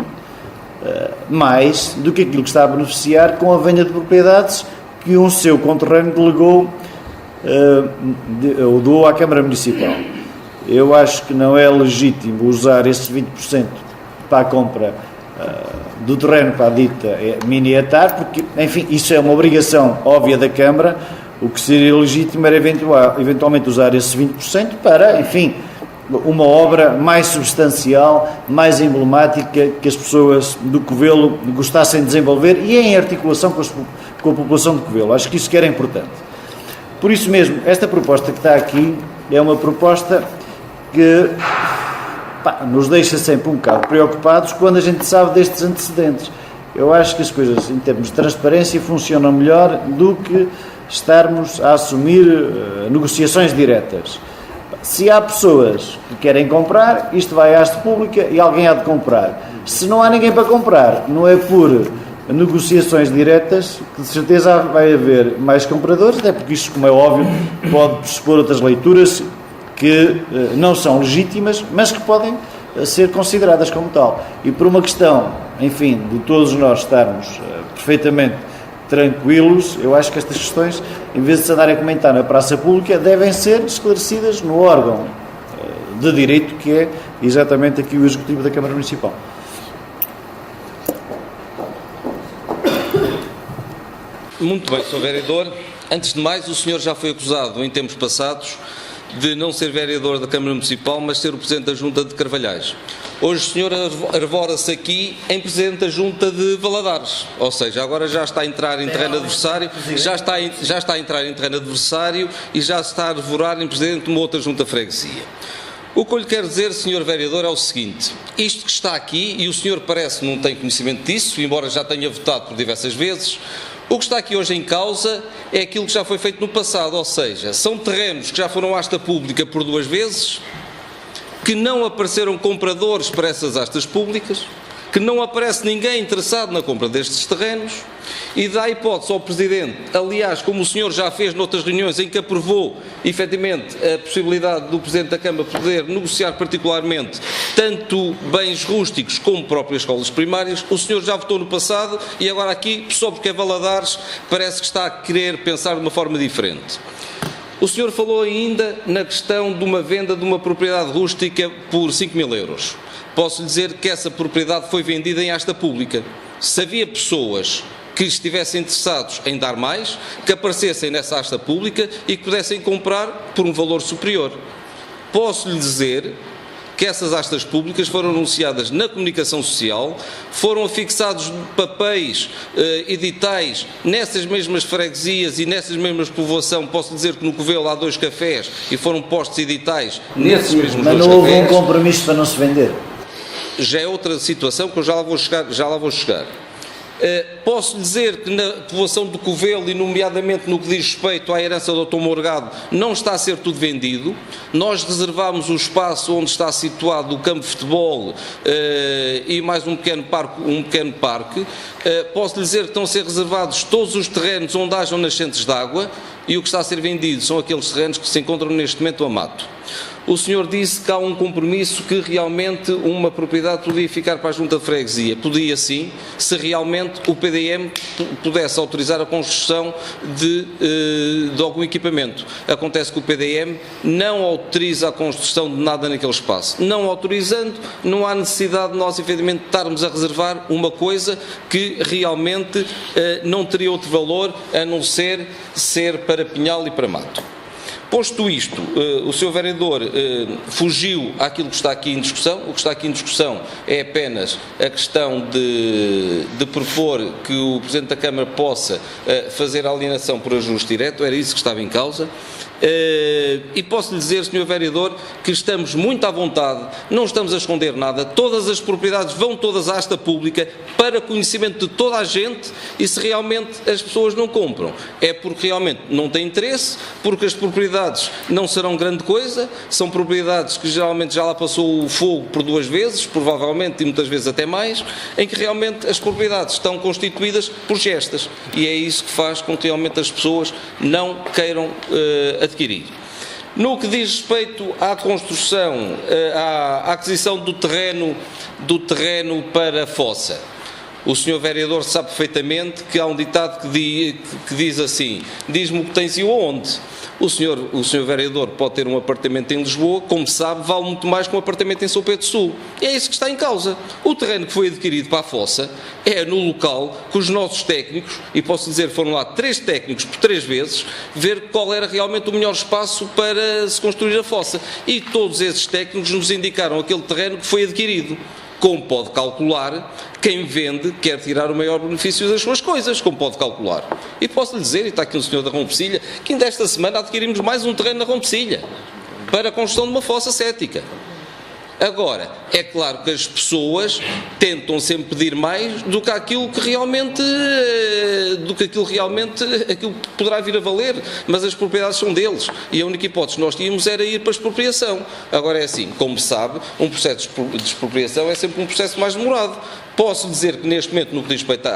mais do que aquilo que está a beneficiar com a venda de propriedades que um seu conterrâneo delegou ou doou à Câmara Municipal. Eu acho que não é legítimo usar esses 20% para a compra do terreno para a dita mini-etar, porque, enfim, isso é uma obrigação óbvia da Câmara. O que seria legítimo era eventualmente usar esses 20% para, enfim, uma obra mais substancial, mais emblemática, que as pessoas do Covelo gostassem de desenvolver e em articulação com a população do Covelo. Acho que isso que era importante. Por isso mesmo, esta proposta que está aqui é uma proposta que nos deixa sempre um bocado preocupados quando a gente sabe destes antecedentes. Eu acho que as coisas, em termos de transparência, funcionam melhor do que estarmos a assumir negociações diretas. Se há pessoas que querem comprar, isto vai à haste pública e alguém há de comprar. Se não há ninguém para comprar, não é por negociações diretas que de certeza vai haver mais compradores, até porque isto, como é óbvio, pode pressupor outras leituras que não são legítimas, mas que podem ser consideradas como tal. E por uma questão, enfim, de todos nós estarmos perfeitamente tranquilos, eu acho que estas questões, em vez de se andarem a comentar na praça pública, devem ser esclarecidas no órgão de direito, que é exatamente aqui o Executivo da Câmara Municipal. Muito bem, Sr. Vereador. Antes de mais, o senhor já foi acusado em tempos passados de não ser vereador da Câmara Municipal, mas ser o Presidente da Junta de Carvalhais. Hoje o senhor arvora-se aqui em Presidente da Junta de Valadares, ou seja, agora já está a entrar em terreno adversário, já está a entrar em terreno adversário e já se está a arvorar em Presidente de uma outra Junta de Freguesia. O que eu lhe quero dizer, Sr. Vereador, é o seguinte: isto que está aqui, e o senhor parece que não tem conhecimento disso, embora já tenha votado por diversas vezes, o que está aqui hoje em causa é aquilo que já foi feito no passado, ou seja, são terrenos que já foram à hasta pública por 2 vezes, que não apareceram compradores para essas hastas públicas, que não aparece ninguém interessado na compra destes terrenos e dá a hipótese ao Presidente, aliás, como o senhor já fez noutras reuniões em que aprovou, efetivamente, a possibilidade do Presidente da Câmara poder negociar particularmente tanto bens rústicos como próprias escolas primárias, o senhor já votou no passado e agora aqui, só porque é Valadares, parece que está a querer pensar de uma forma diferente. O senhor falou ainda na questão de uma venda de uma propriedade rústica por 5.000 euros. Posso lhe dizer que essa propriedade foi vendida em asta pública. Se havia pessoas que estivessem interessados em dar mais, que aparecessem nessa asta pública e que pudessem comprar por um valor superior. Posso lhe dizer que essas astas públicas foram anunciadas na comunicação social, foram afixados papéis editais nessas mesmas freguesias e nessas mesmas povoações. Posso dizer que no Covelo há 2 cafés e foram postos editais nesses mesmos 2 cafés. Mas não houve um compromisso para não se vender? Já é outra situação que eu já lá vou chegar. Posso dizer que na povoação do Covelo, e nomeadamente no que diz respeito à herança do Dr. Morgado, não está a ser tudo vendido. Nós reservámos o espaço onde está situado o campo de futebol e mais um pequeno parque. Posso lhe dizer que estão a ser reservados todos os terrenos onde hajam nascentes de água e o que está a ser vendido são aqueles terrenos que se encontram neste momento a mato. O senhor disse que há um compromisso que realmente uma propriedade podia ficar para a junta de freguesia. Podia sim, se realmente o PDM pudesse autorizar a construção de algum equipamento. Acontece que o PDM não autoriza a construção de nada naquele espaço. Não autorizando, não há necessidade de nós, efetivamente, estarmos a reservar uma coisa que realmente não teria outro valor a não ser para pinhal e para mato. Posto isto, o Sr. Vereador fugiu àquilo que está aqui em discussão. O que está aqui em discussão é apenas a questão de propor que o Presidente da Câmara possa fazer a alienação por ajuste direto. Era isso que estava em causa. E posso lhe dizer, Sr. Vereador, que estamos muito à vontade, não estamos a esconder nada, todas as propriedades vão todas à asta pública para conhecimento de toda a gente, e se realmente as pessoas não compram, é porque realmente não têm interesse, porque as propriedades não serão grande coisa, são propriedades que geralmente já lá passou o fogo por 2 vezes, provavelmente, e muitas vezes até mais, em que realmente as propriedades estão constituídas por gestas, e é isso que faz com que realmente as pessoas não queiram adquirir. No que diz respeito à construção, à aquisição do terreno para a fossa, o Sr. Vereador sabe perfeitamente que há um ditado que diz assim: diz-me o que tens e o onde. O senhor Vereador pode ter um apartamento em Lisboa, como sabe, vale muito mais que um apartamento em São Pedro Sul. E é isso que está em causa. O terreno que foi adquirido para a fossa é no local que os nossos técnicos, e posso dizer, foram lá 3 técnicos por 3 vezes, ver qual era realmente o melhor espaço para se construir a fossa. E todos esses técnicos nos indicaram aquele terreno que foi adquirido. Como pode calcular, quem vende quer tirar o maior benefício das suas coisas, como pode calcular. E posso lhe dizer, e está aqui o senhor da Rompecilha, que ainda esta semana adquirimos mais um terreno na Rompecilha para a construção de uma fossa cética. Agora, é claro que as pessoas tentam sempre pedir mais do que aquilo que realmente aquilo que poderá vir a valer, mas as propriedades são deles e a única hipótese que nós tínhamos era ir para a expropriação. Agora é assim, como sabe, um processo de expropriação é sempre um processo mais demorado. Posso dizer que neste momento, no que diz respeito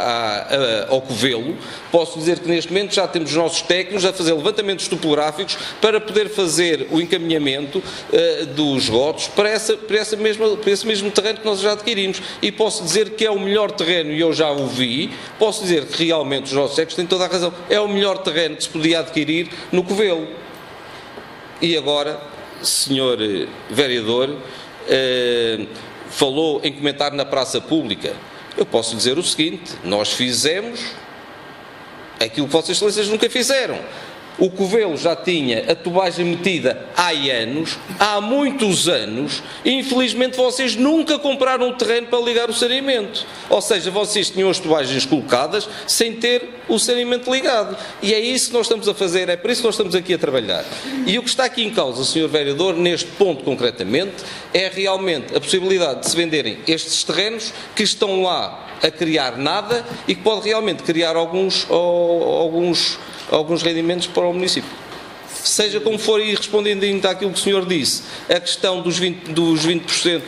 ao Covelo, posso dizer que neste momento já temos os nossos técnicos a fazer levantamentos topográficos para poder fazer o encaminhamento dos lotes para esse mesmo terreno que nós já adquirimos. E posso dizer que é o melhor terreno, e eu já o vi, posso dizer que realmente os nossos técnicos têm toda a razão, é o melhor terreno que se podia adquirir no Covelo. E agora, Sr. Vereador, falou em comentar na praça pública. Eu posso dizer o seguinte: nós fizemos aquilo que Vossas Excelências nunca fizeram. O Covelo já tinha a tubagem metida há muitos anos, e infelizmente vocês nunca compraram um terreno para ligar o saneamento. Ou seja, vocês tinham as tubagens colocadas sem ter o saneamento ligado. E é isso que nós estamos a fazer, é por isso que nós estamos aqui a trabalhar. E o que está aqui em causa, Sr. Vereador, neste ponto concretamente, é realmente a possibilidade de se venderem estes terrenos que estão lá a criar nada e que pode realmente criar alguns rendimentos para o município. Seja como for, e respondendo ainda àquilo que o senhor disse, a questão dos 20%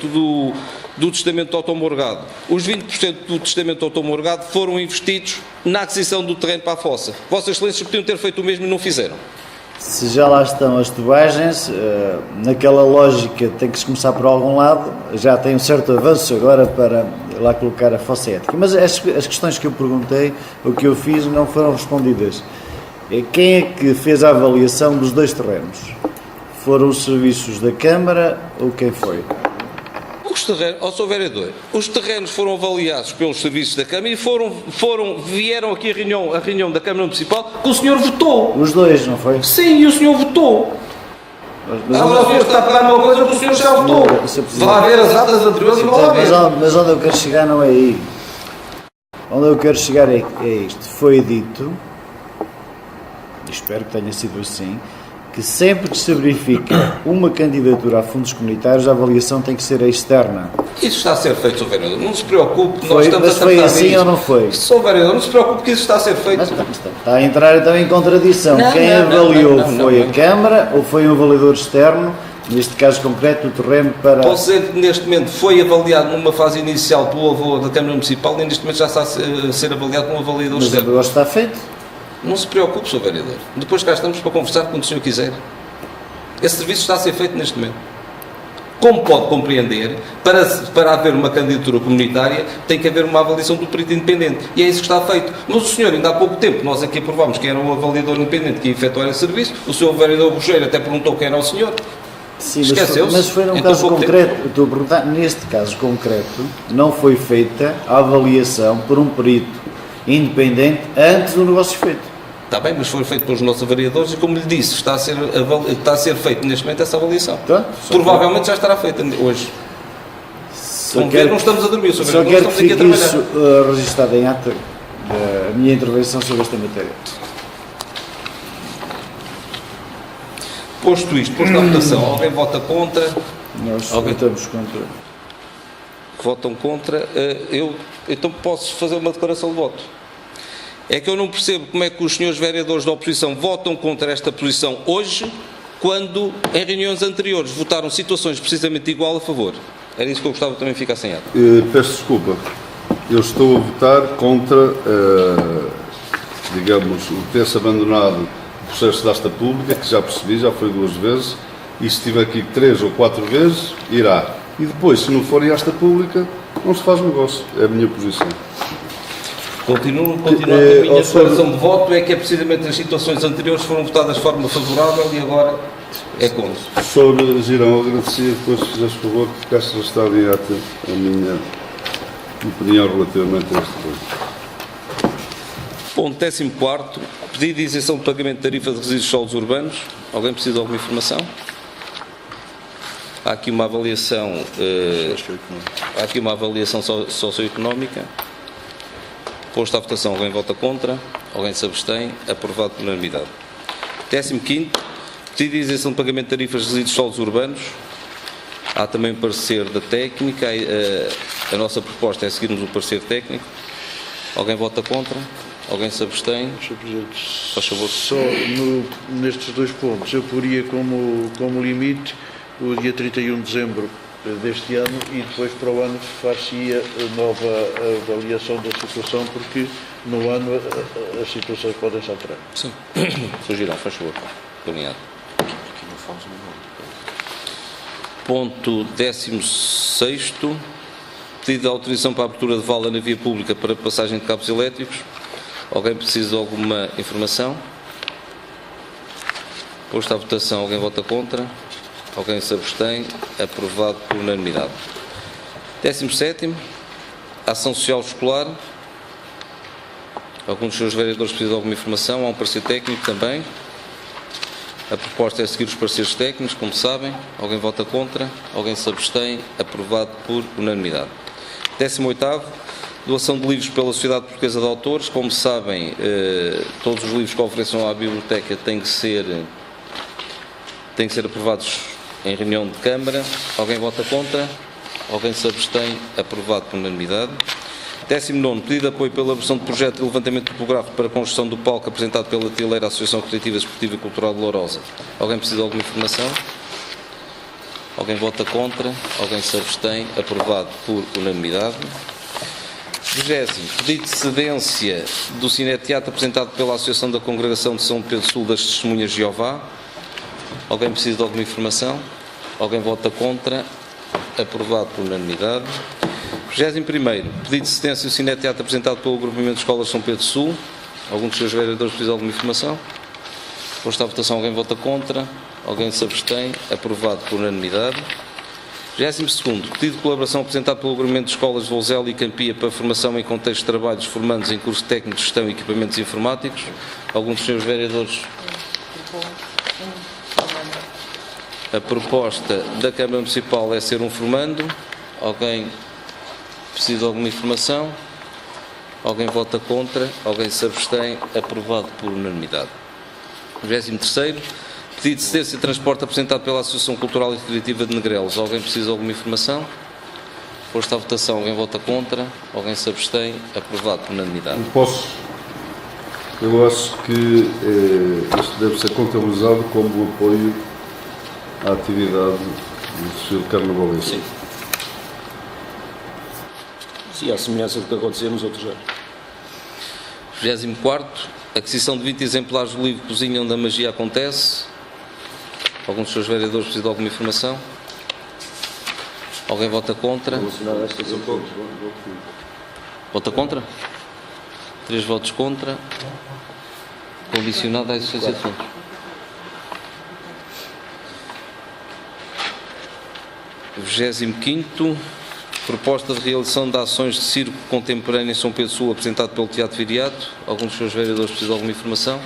do testamento automorgado. Os 20% do testamento automorgado foram investidos na aquisição do terreno para a fossa. Vossas Excelências podiam ter feito o mesmo e não fizeram. Se já lá estão as tubagens, naquela lógica tem que se começar por algum lado, já tem um certo avanço agora para lá colocar a fossa ética. Mas as questões que eu perguntei, o que eu fiz, não foram respondidas. Quem é que fez a avaliação dos 2 terrenos? Foram os serviços da Câmara ou quem foi? Os terrenos, Sr. Vereador, os terrenos foram avaliados pelos serviços da Câmara e vieram aqui a reunião da Câmara Municipal que o senhor votou. Os 2, não foi? Sim, e o senhor votou. Agora o senhor está a pegar uma coisa que o senhor já votou. Vá ver as atas anteriores e vá lá ver. Mas onde eu quero chegar não é aí. Onde eu quero chegar é isto. Foi dito, e espero que tenha sido assim, que sempre que se verifica uma candidatura a fundos comunitários, a avaliação tem que ser externa. Isso está a ser feito, Sr. Vereador. Não se preocupe, Foi, nós estamos mas a foi tratar assim disso. ou não foi? Sr. Vereador, não se preocupe que isso está a ser feito. Mas está a entrar então em contradição. Não, Quem não, avaliou não, foi a Câmara ou foi um avaliador externo, neste caso concreto, o terreno para... Posso dizer que neste momento foi avaliado numa fase inicial pelo avô da Câmara Municipal e neste momento já está a ser avaliado por um avaliador Mas externo. agora está feito. Não se preocupe, Sr. Vereador. Depois cá estamos para conversar quando o senhor quiser. Esse serviço está a ser feito neste momento. Como pode compreender, para haver uma candidatura comunitária, tem que haver uma avaliação do perito independente. E é isso que está feito. Mas o senhor, ainda há pouco tempo, nós aqui aprovámos que era um avaliador independente que ia efetuar esse serviço. O senhor vereador Bocheiro até perguntou quem era o senhor. Sim, Esqueceu-se? mas foi num Então, caso pouco concreto. Eu estou a perguntar, neste caso concreto, não foi feita a avaliação por um perito independente antes do negócio feito. Está bem, mas foi feito pelos nossos avaliadores e, como lhe disse, está a ser feito neste momento essa avaliação. Pronto, Provavelmente já estará feita hoje. Vamos ver, não estamos a dormir, Sr. Só Vereador, quero não que estamos aqui a fique trabalhar. isso registado em ata da minha intervenção sobre esta matéria. Posto isto, posto a votação, alguém vota contra? Nós Alguém? votamos contra. Votam contra? Eu então posso fazer uma declaração de voto. É que eu não percebo como é que os senhores vereadores da oposição votam contra esta posição hoje, quando em reuniões anteriores votaram situações precisamente igual a favor. Era isso que eu gostava também de ficar sem ata. Peço desculpa. Eu estou a votar contra, digamos, o ter-se abandonado o processo de asta pública, que já percebi, já foi 2 vezes, e se estiver aqui 3 ou 4 vezes, irá. E depois, se não for em asta pública, não se faz negócio. É a minha posição. Continuo a minha declaração de voto, é que é precisamente as situações anteriores foram votadas de forma favorável e agora é contra. Sr. Girão, agradecia depois, se fizeres favor, que ficasse registado em ata a minha opinião relativamente a este ponto. Ponto 14º, pedido de isenção de pagamento de tarifa de resíduos sólidos urbanos. Alguém precisa de alguma informação? Há aqui uma avaliação, socioeconómica. Posto à votação, alguém vota contra, alguém se abstém, aprovado por unanimidade. 15º, pedido de isenção de pagamento de tarifas de resíduos sólidos urbanos. Há também um parecer da técnica, a nossa proposta é seguirmos o parecer técnico. Alguém vota contra, alguém se abstém. Sr. Presidente, Faz favor. só nestes 2 pontos, eu poria como limite o dia 31 de dezembro deste ano e depois para o ano far-se-ia nova avaliação da situação, porque no ano as situações podem se alterar. Sim. Sr. Girão, faz favor. Alinhado. Ponto 16º, pedido de autorização para a abertura de vala na via pública para passagem de cabos elétricos. Alguém precisa de alguma informação? Posto à votação, alguém vota contra? Alguém se abstém? Aprovado por unanimidade. 17º, ação social escolar. Alguns dos seus vereadores precisam de alguma informação? Há um parecer técnico também. A proposta é seguir os pareceres técnicos, como sabem. Alguém vota contra? Alguém se abstém? Aprovado por unanimidade. 18º, doação de livros pela Sociedade Portuguesa de Autores. Como sabem, todos os livros que ofereçam à biblioteca têm que ser aprovados em reunião de Câmara. Alguém vota contra? Alguém se abstém? Aprovado por unanimidade. 19º, pedido de apoio pela versão de projeto de levantamento topográfico para a construção do palco apresentado pela Tileira Associação Recreativa, Esportiva e Cultural de Lourosa. Alguém precisa de alguma informação? Alguém vota contra? Alguém se abstém? Aprovado por unanimidade. 20º, pedido de cedência do Cineteatro apresentado pela Associação da Congregação de São Pedro Sul das Testemunhas de Jeová. Alguém precisa de alguma informação? Alguém vota contra? Aprovado por unanimidade. 21º, pedido de cedência do Cineteatro apresentado pelo Agrupamento de Escolas de São Pedro Sul. Algum dos seus vereadores precisa de alguma informação? Posta à votação, alguém vota contra? Alguém se abstém? Aprovado por unanimidade. 22º, pedido de colaboração apresentado pelo Agrupamento de Escolas de Vouzela e Campia para formação em contexto de trabalho dos formandos em curso técnico de gestão e equipamentos informáticos. Algum dos seus vereadores? A proposta da Câmara Municipal é ser um formando. Alguém precisa de alguma informação? Alguém vota contra? Alguém se abstém? Aprovado por unanimidade. 23º, pedido de cedência de transporte apresentado pela Associação Cultural e Recreativa de Negrelos. Alguém precisa de alguma informação? Posta à votação, alguém vota contra? Alguém se abstém? Aprovado por unanimidade. Eu acho que isto deve ser contabilizado como apoio à atividade do desfile carnavalesco. Sim, à semelhança do que acontecia nos outros anos. 24º, aquisição de 20 exemplares do livro Cozinha onde a Magia Acontece. Algum dos seus vereadores precisa de alguma informação? Alguém vota contra? Vota contra? 3 votos contra. Condicionado à existência de fundos. 25º, proposta de realização de ações de circo contemporâneo em São Pedro Sul, apresentado pelo Teatro Viriato. Algum dos seus vereadores precisa de alguma informação?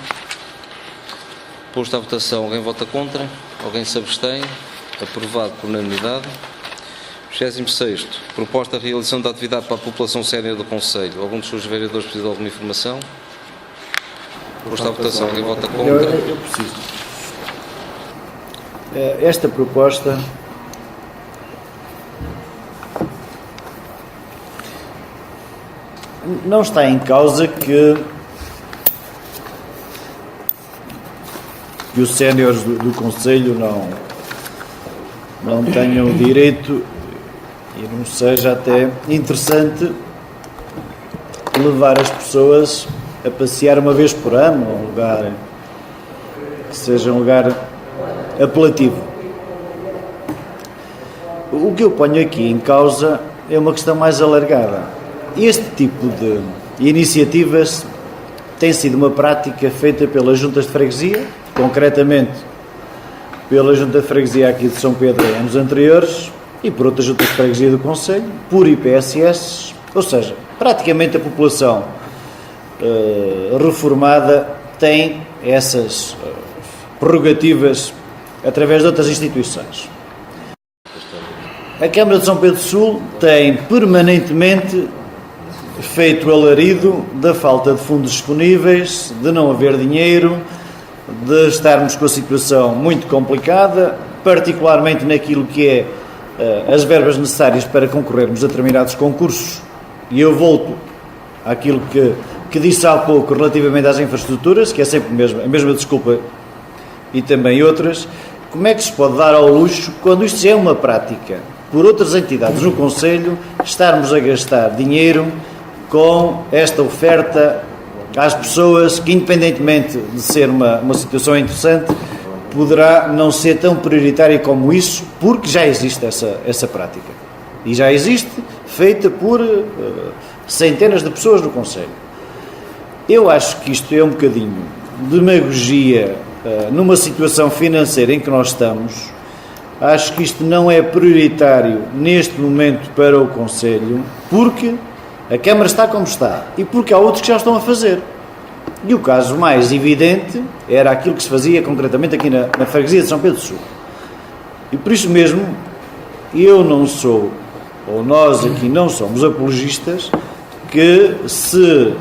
Posto à votação, alguém vota contra? Alguém se abstém? Aprovado por unanimidade. 26º, proposta de realização de atividade para a população sénior do Conselho. Algum dos seus vereadores precisa de alguma informação? Posto à votação, alguém vota contra? Eu preciso. Esta proposta não está em causa que os séniores do Conselho não tenham o direito e não seja até interessante levar as pessoas a passear uma vez por ano a um lugar que seja um lugar apelativo. O que eu ponho aqui em causa é uma questão mais alargada. Este tipo de iniciativas tem sido uma prática feita pelas juntas de freguesia, concretamente pela junta de freguesia aqui de São Pedro em anos anteriores e por outras juntas de freguesia do Conselho, por IPSS, ou seja, praticamente a população reformada tem essas prerrogativas através de outras instituições. A Câmara de São Pedro Sul tem permanentemente feito alarido da falta de fundos disponíveis, de não haver dinheiro, de estarmos com a situação muito complicada, particularmente naquilo que é as verbas necessárias para concorrermos a determinados concursos. E eu volto àquilo que disse há pouco relativamente às infraestruturas, que é sempre a mesma desculpa e também outras. Como é que se pode dar ao luxo, quando isto já é uma prática, por outras entidades no Conselho, estarmos a gastar dinheiro com esta oferta às pessoas que, independentemente de ser uma situação interessante, poderá não ser tão prioritária como isso, porque já existe essa prática. E já existe, feita por centenas de pessoas no Conselho. Eu acho que isto é um bocadinho de demagogia numa situação financeira em que nós estamos. Acho que isto não é prioritário neste momento para o Conselho, porque a Câmara está como está e porque há outros que já estão a fazer. E o caso mais evidente era aquilo que se fazia concretamente aqui na freguesia de São Pedro Sul. E por isso mesmo, eu não sou, ou nós aqui não somos apologistas, que se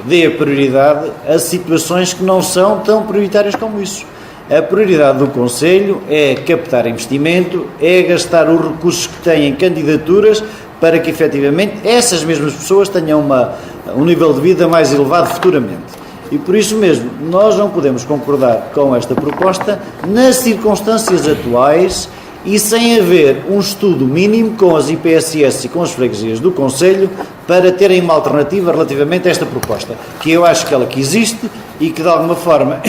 dê a prioridade a situações que não são tão prioritárias como isso. A prioridade do Conselho é captar investimento, é gastar os recursos que tem em candidaturas para que efetivamente essas mesmas pessoas tenham um nível de vida mais elevado futuramente. E por isso mesmo, nós não podemos concordar com esta proposta nas circunstâncias atuais e sem haver um estudo mínimo com as IPSS e com as freguesias do Conselho para terem uma alternativa relativamente a esta proposta, que eu acho que ela que existe e que de alguma forma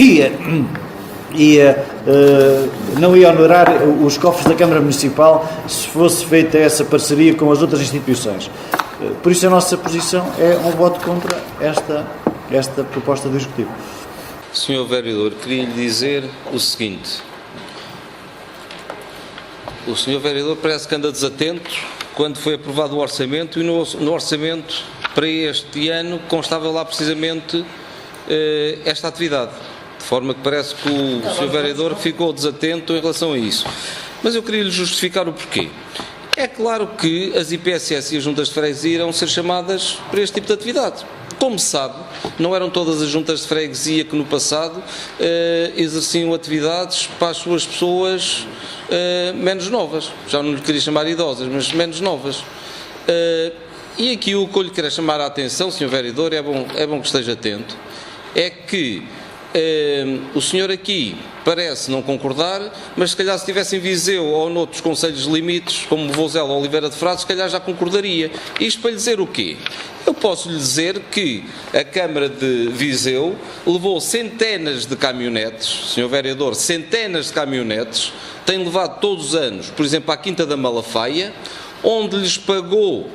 não ia onerar os cofres da Câmara Municipal se fosse feita essa parceria com as outras instituições. Por isso a nossa posição é um voto contra esta proposta do Executivo. Senhor Vereador, queria lhe dizer o seguinte. O Senhor Vereador parece que anda desatento quando foi aprovado o orçamento e no orçamento para este ano constava lá precisamente esta atividade. De forma que parece que o Sr. Vereador ficou desatento em relação a isso. Mas eu queria lhe justificar o porquê. É claro que as IPSS e as juntas de freguesia irão ser chamadas para este tipo de atividade. Como se sabe, não eram todas as juntas de freguesia que no passado exerciam atividades para as suas pessoas menos novas. Já não lhe queria chamar idosas, mas menos novas. E aqui o que eu lhe quero chamar a atenção, Sr. Vereador, é bom que esteja atento, é que o senhor aqui parece não concordar, mas se calhar se estivesse em Viseu ou noutros concelhos limites, como Vozela ou Oliveira de Frades, se calhar já concordaria. Isto para lhe dizer o quê? Eu posso lhe dizer que a Câmara de Viseu levou centenas de caminhonetes, Sr. Vereador, centenas de caminhonetes, tem levado todos os anos, por exemplo, à Quinta da Malafaia, onde lhes pagou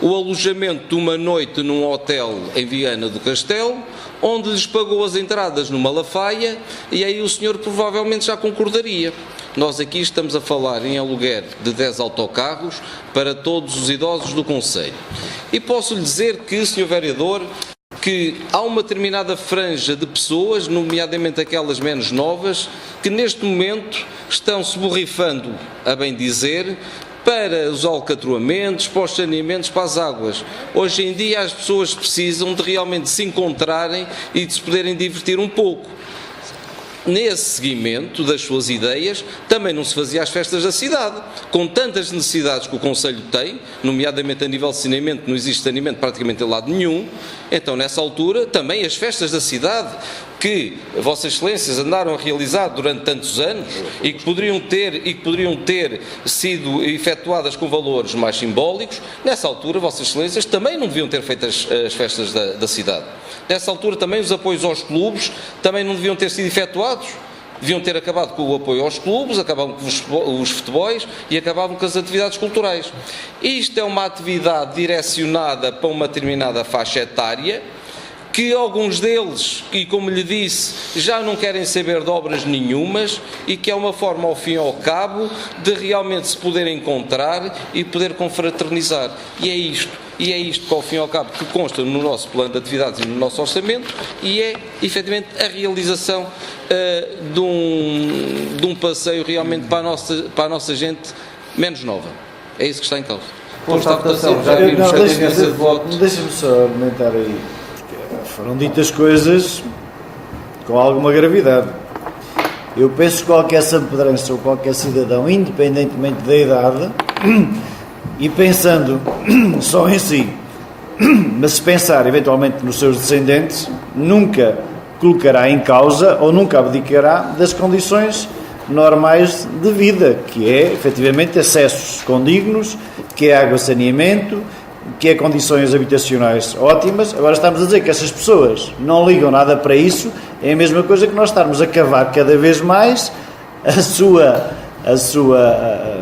o alojamento de uma noite num hotel em Viana do Castelo, onde lhes pagou as entradas no Malafaia, e aí o senhor provavelmente já concordaria. Nós aqui estamos a falar em aluguer de 10 autocarros para todos os idosos do concelho. E posso lhe dizer que, Sr. Vereador, que há uma determinada franja de pessoas, nomeadamente aquelas menos novas, que neste momento estão se borrifando, a bem dizer, para os alcatroamentos, para os saneamentos, para as águas. Hoje em dia as pessoas precisam de realmente se encontrarem e de se poderem divertir um pouco. Nesse seguimento das suas ideias, também não se fazia as festas da cidade. Com tantas necessidades que o Conselho tem, nomeadamente a nível de saneamento, não existe saneamento praticamente em lado nenhum, então nessa altura também as festas da cidade, que Vossas Excelências andaram a realizar durante tantos anos e que poderiam ter sido efetuadas com valores mais simbólicos, nessa altura Vossas Excelências também não deviam ter feito as festas da cidade. Nessa altura também os apoios aos clubes também não deviam ter sido efetuados. Deviam ter acabado com o apoio aos clubes, acabavam com os futebols e acabavam com as atividades culturais. Isto é uma atividade direcionada para uma determinada faixa etária, que alguns deles, e como lhe disse, já não querem saber de obras nenhumas e que é uma forma, ao fim e ao cabo, de realmente se poder encontrar e poder confraternizar. E é isto que, ao fim e ao cabo, que consta no nosso plano de atividades e no nosso orçamento e é, efetivamente, a realização de um passeio realmente para a nossa gente menos nova. É isso que está em causa. Posto à votação, já vimos a tendência de voto. Deixa-me só argumentar aí. Foram ditas coisas com alguma gravidade. Eu penso que qualquer sampedrense ou qualquer cidadão, independentemente da idade, e pensando só em si, mas se pensar eventualmente nos seus descendentes, nunca colocará em causa ou nunca abdicará das condições normais de vida, que é efetivamente acessos condignos, que é água, saneamento, que é condições habitacionais ótimas. Agora estamos a dizer que essas pessoas não ligam nada para isso, é a mesma coisa que nós estarmos a cavar cada vez mais a sua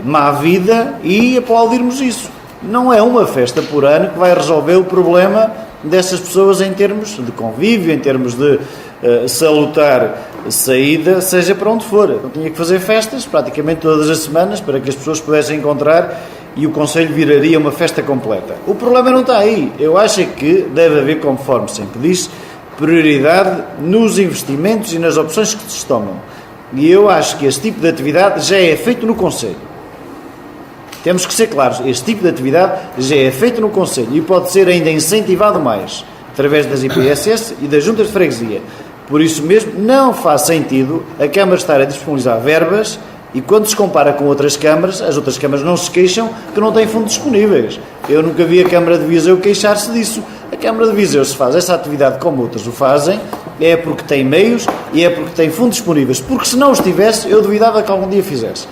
má vida e aplaudirmos isso. Não é uma festa por ano que vai resolver o problema dessas pessoas em termos de convívio, em termos de salutar saída, seja para onde for. Eu tinha que fazer festas praticamente todas as semanas para que as pessoas pudessem encontrar e o Conselho viraria uma festa completa. O problema não está aí. Eu acho que deve haver, conforme sempre disse, prioridade nos investimentos e nas opções que se tomam. E eu acho que este tipo de atividade já é feito no Conselho. Temos que ser claros, este tipo de atividade já é feito no Conselho e pode ser ainda incentivado mais, através das IPSS e das juntas de freguesia. Por isso mesmo, não faz sentido a Câmara estar a disponibilizar verbas e quando se compara com outras câmaras, as outras câmaras não se queixam que não têm fundos disponíveis. Eu nunca vi a Câmara de Viseu queixar-se disso. A Câmara de Viseu, se faz essa atividade como outras o fazem, é porque tem meios e é porque tem fundos disponíveis. Porque se não os tivesse, eu duvidava que algum dia fizesse.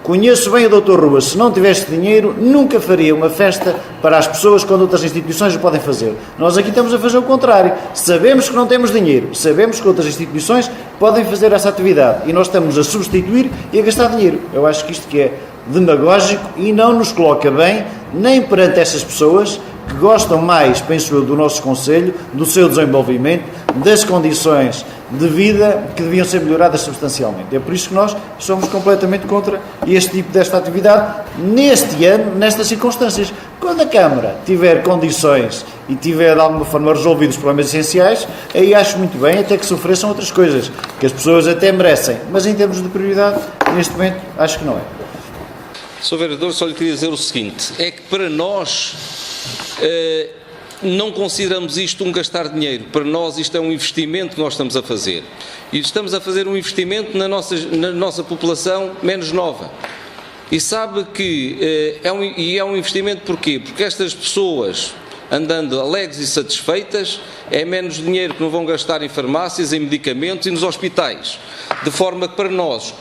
Conheço bem o Dr. Ruas, se não tivesse dinheiro, nunca faria uma festa para as pessoas quando outras instituições o podem fazer. Nós aqui estamos a fazer o contrário. Sabemos que não temos dinheiro, sabemos que outras instituições podem fazer essa atividade e nós estamos a substituir e a gastar dinheiro. Eu acho que isto que é demagógico e não nos coloca bem nem perante essas pessoas que gostam mais, penso eu, do nosso Conselho, do seu desenvolvimento, das condições de vida que deviam ser melhoradas substancialmente. É por isso que nós somos completamente contra este tipo desta atividade, neste ano, nestas circunstâncias. Quando a Câmara tiver condições e tiver de alguma forma resolvido os problemas essenciais, aí acho muito bem até que se ofereçam outras coisas, que as pessoas até merecem, mas em termos de prioridade, neste momento, acho que não é. Sr. Vereador, só lhe queria dizer o seguinte, é que para nós não consideramos isto um gastar dinheiro, para nós isto é um investimento que nós estamos a fazer. E estamos a fazer um investimento na nossa população menos nova. E sabe que é um investimento porquê? Porque estas pessoas, andando alegres e satisfeitas, é menos dinheiro que não vão gastar em farmácias, em medicamentos e nos hospitais. De forma que para nós,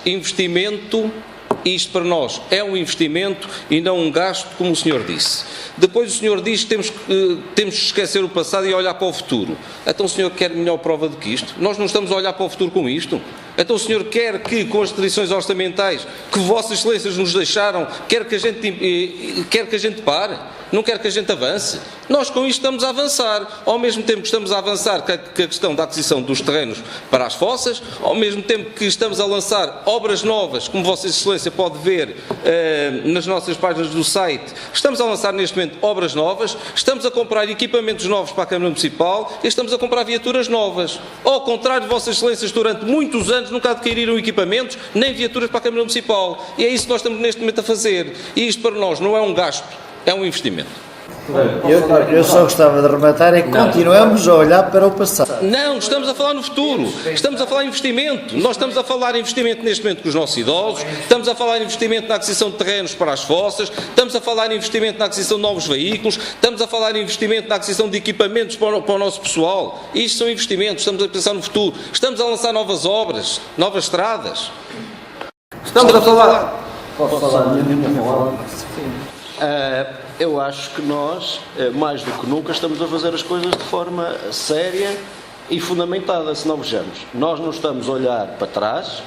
isto para nós é um investimento e não um gasto, como o senhor disse. Depois o senhor diz que temos que esquecer o passado e olhar para o futuro. Então o senhor quer melhor prova do que isto? Nós não estamos a olhar para o futuro com isto? Então o senhor quer que, com as restrições orçamentais que Vossas Excelências nos deixaram, quer que a gente pare? Não quer que a gente avance? Nós com isto estamos a avançar. Ao mesmo tempo que estamos a avançar com a questão da aquisição dos terrenos para as fossas, ao mesmo tempo que estamos a lançar obras novas, como Vossa Excelência pode ver nas nossas páginas do site, estamos a lançar neste momento obras novas, estamos a comprar equipamentos novos para a Câmara Municipal e estamos a comprar viaturas novas. Ao contrário de Vossas Excelências, durante muitos anos nunca adquiriram equipamentos nem viaturas para a Câmara Municipal. E é isso que nós estamos neste momento a fazer. E isto para nós não é um gasto, é um investimento. Eu só gostava de rematar é que continuamos a olhar para o passado. Não, estamos a falar no futuro, estamos a falar em investimento. Nós estamos a falar em investimento neste momento com os nossos idosos, estamos a falar em investimento na aquisição de terrenos para as fossas, estamos a falar em investimento na aquisição de novos veículos, estamos a falar em investimento na aquisição de equipamentos para o nosso pessoal. Isto são investimentos, estamos a pensar no futuro, estamos a lançar novas obras, novas estradas. Estamos a falar... Posso falar? Eu acho que nós, mais do que nunca, estamos a fazer as coisas de forma séria e fundamentada, se não vejamos. Nós não estamos a olhar para trás,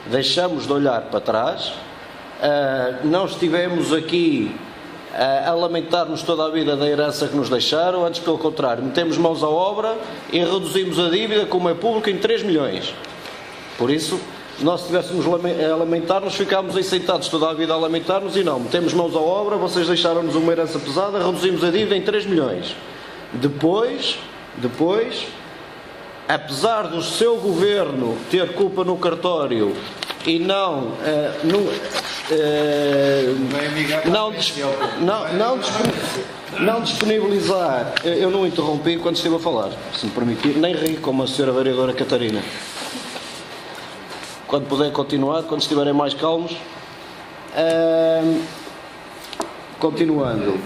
deixamos de olhar para trás, não estivemos aqui a lamentar-nos toda a vida da herança que nos deixaram, antes pelo contrário, metemos mãos à obra e reduzimos a dívida, como é público, em 3 milhões. Por isso, se nós estivéssemos a lamentar-nos, ficámos aí sentados toda a vida a lamentar-nos e não, metemos mãos à obra, vocês deixaram-nos uma herança pesada, reduzimos a dívida em 3 milhões. Depois, apesar do seu governo ter culpa no cartório e não disponibilizar, eu não interrompi quando estive a falar, se me permitir, nem ri como a senhora vereadora Catarina. Quando puder continuar, quando estiverem mais calmos. Continuando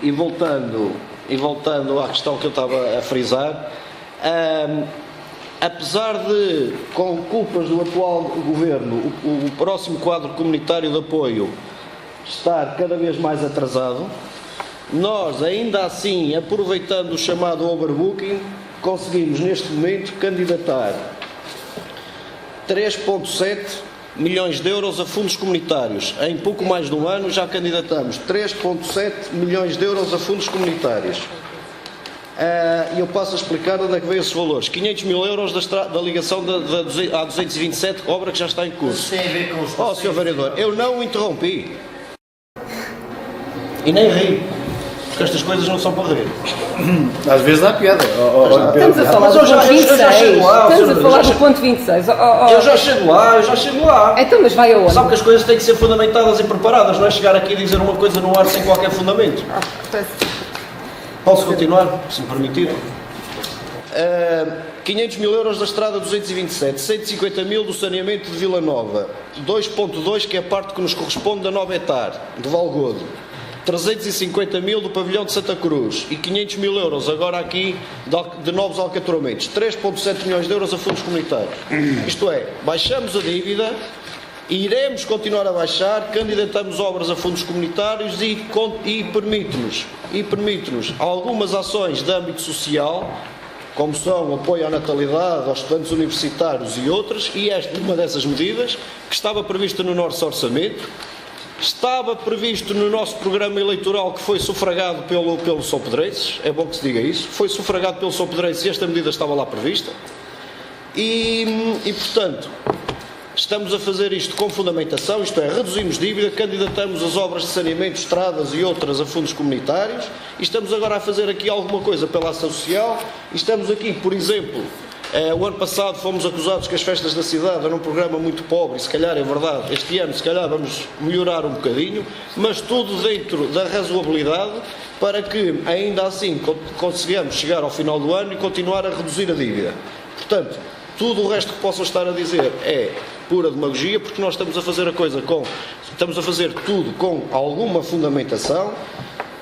e voltando à questão que eu estava a frisar, apesar de, com culpas do atual governo, o próximo quadro comunitário de apoio estar cada vez mais atrasado, nós, ainda assim, aproveitando o chamado overbooking, conseguimos neste momento candidatar 3,7 milhões de euros a fundos comunitários. Em pouco mais de um ano já candidatamos 3,7 milhões de euros a fundos comunitários. E eu passo a explicar onde é que veio esses valores. 500 mil euros da ligação à 227, obra que já está em curso. Tem a ver com os... Sr. Vereador, eu não o interrompi. E nem ri. Porque estas coisas não são para rir. Às vezes dá piada. Estamos a falar do ponto 26. Estamos a falar do ponto 26. Eu já chego lá. Então, mas vai aonde? Sabe que as coisas têm que ser fundamentadas e preparadas, não é chegar aqui e dizer uma coisa no ar sem qualquer fundamento. Posso continuar, se me permitir? 500 mil euros da estrada 227, 150 mil do saneamento de Vila Nova, 2,2 que é a parte que nos corresponde da Nova Etar, de Valgodo, 350 mil do pavilhão de Santa Cruz e 500 mil euros agora aqui de novos alcatramentos, 3,7 milhões de euros a fundos comunitários. Isto é, baixamos a dívida, iremos continuar a baixar, candidatamos obras a fundos comunitários e permite-nos algumas ações de âmbito social, como são o apoio à natalidade, aos estudantes universitários e outras, e esta é uma dessas medidas que estava prevista no nosso orçamento, estava previsto no nosso programa eleitoral que foi sufragado pelo São Pedrenses, é bom que se diga isso, foi sufragado pelo São Pedrenses e esta medida estava lá prevista, e portanto, estamos a fazer isto com fundamentação, isto é, reduzimos dívida, candidatamos as obras de saneamento, estradas e outras a fundos comunitários, e estamos agora a fazer aqui alguma coisa pela ação social, e estamos aqui, por exemplo, o ano passado fomos acusados que as festas da cidade eram um programa muito pobre, e se calhar é verdade, este ano se calhar vamos melhorar um bocadinho, mas tudo dentro da razoabilidade, para que ainda assim consigamos chegar ao final do ano e continuar a reduzir a dívida. Portanto, tudo o resto que possam estar a dizer é pura demagogia, porque nós estamos a fazer estamos a fazer tudo com alguma fundamentação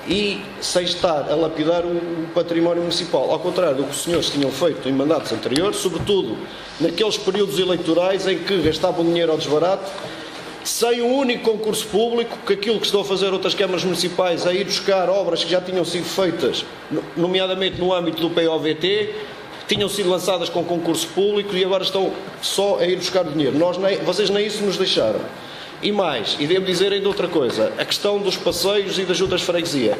e sem estar a lapidar o património municipal, ao contrário do que os senhores tinham feito em mandatos anteriores, sobretudo naqueles períodos eleitorais em que gastavam dinheiro ao desbarato, sem um único concurso público, que aquilo que estão a fazer outras câmaras municipais é ir buscar obras que já tinham sido feitas, nomeadamente no âmbito do POVT, tinham sido lançadas com concurso público e agora estão só a ir buscar dinheiro. Vocês nem isso nos deixaram. E mais, e devo dizer ainda outra coisa, a questão dos passeios e das juntas de freguesia.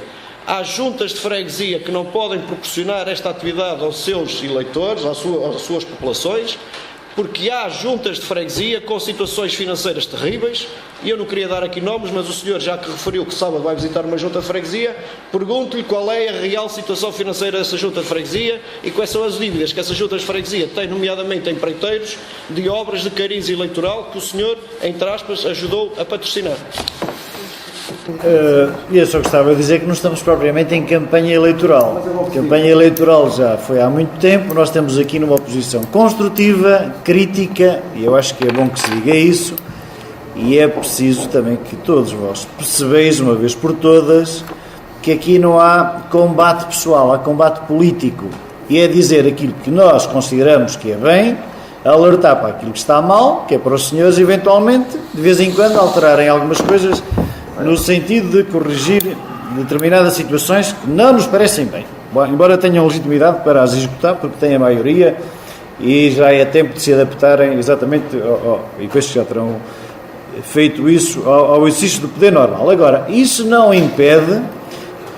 Há juntas de freguesia que não podem proporcionar esta atividade aos seus eleitores, às suas populações, porque há juntas de freguesia com situações financeiras terríveis, e eu não queria dar aqui nomes, mas o senhor, já que referiu que sábado vai visitar uma junta de freguesia, pergunto-lhe qual é a real situação financeira dessa junta de freguesia e quais são as dívidas que essa junta de freguesia tem, nomeadamente empreiteiros, de obras de cariz eleitoral que o senhor, entre aspas, ajudou a patrocinar. Eu só gostava de dizer que não estamos propriamente em campanha eleitoral. A campanha eleitoral já foi há muito tempo, nós estamos aqui numa oposição construtiva, crítica, e eu acho que é bom que se diga isso, e é preciso também que todos vós percebeis, uma vez por todas, que aqui não há combate pessoal, há combate político, e é dizer aquilo que nós consideramos que é bem, alertar para aquilo que está mal, que é para os senhores, eventualmente, de vez em quando, alterarem algumas coisas, no sentido de corrigir determinadas situações que não nos parecem bem. Bom, embora tenham legitimidade para as executar, porque têm a maioria e já é tempo de se adaptarem exatamente, e depois já terão feito isso, ao exercício do poder normal. Agora, isso não impede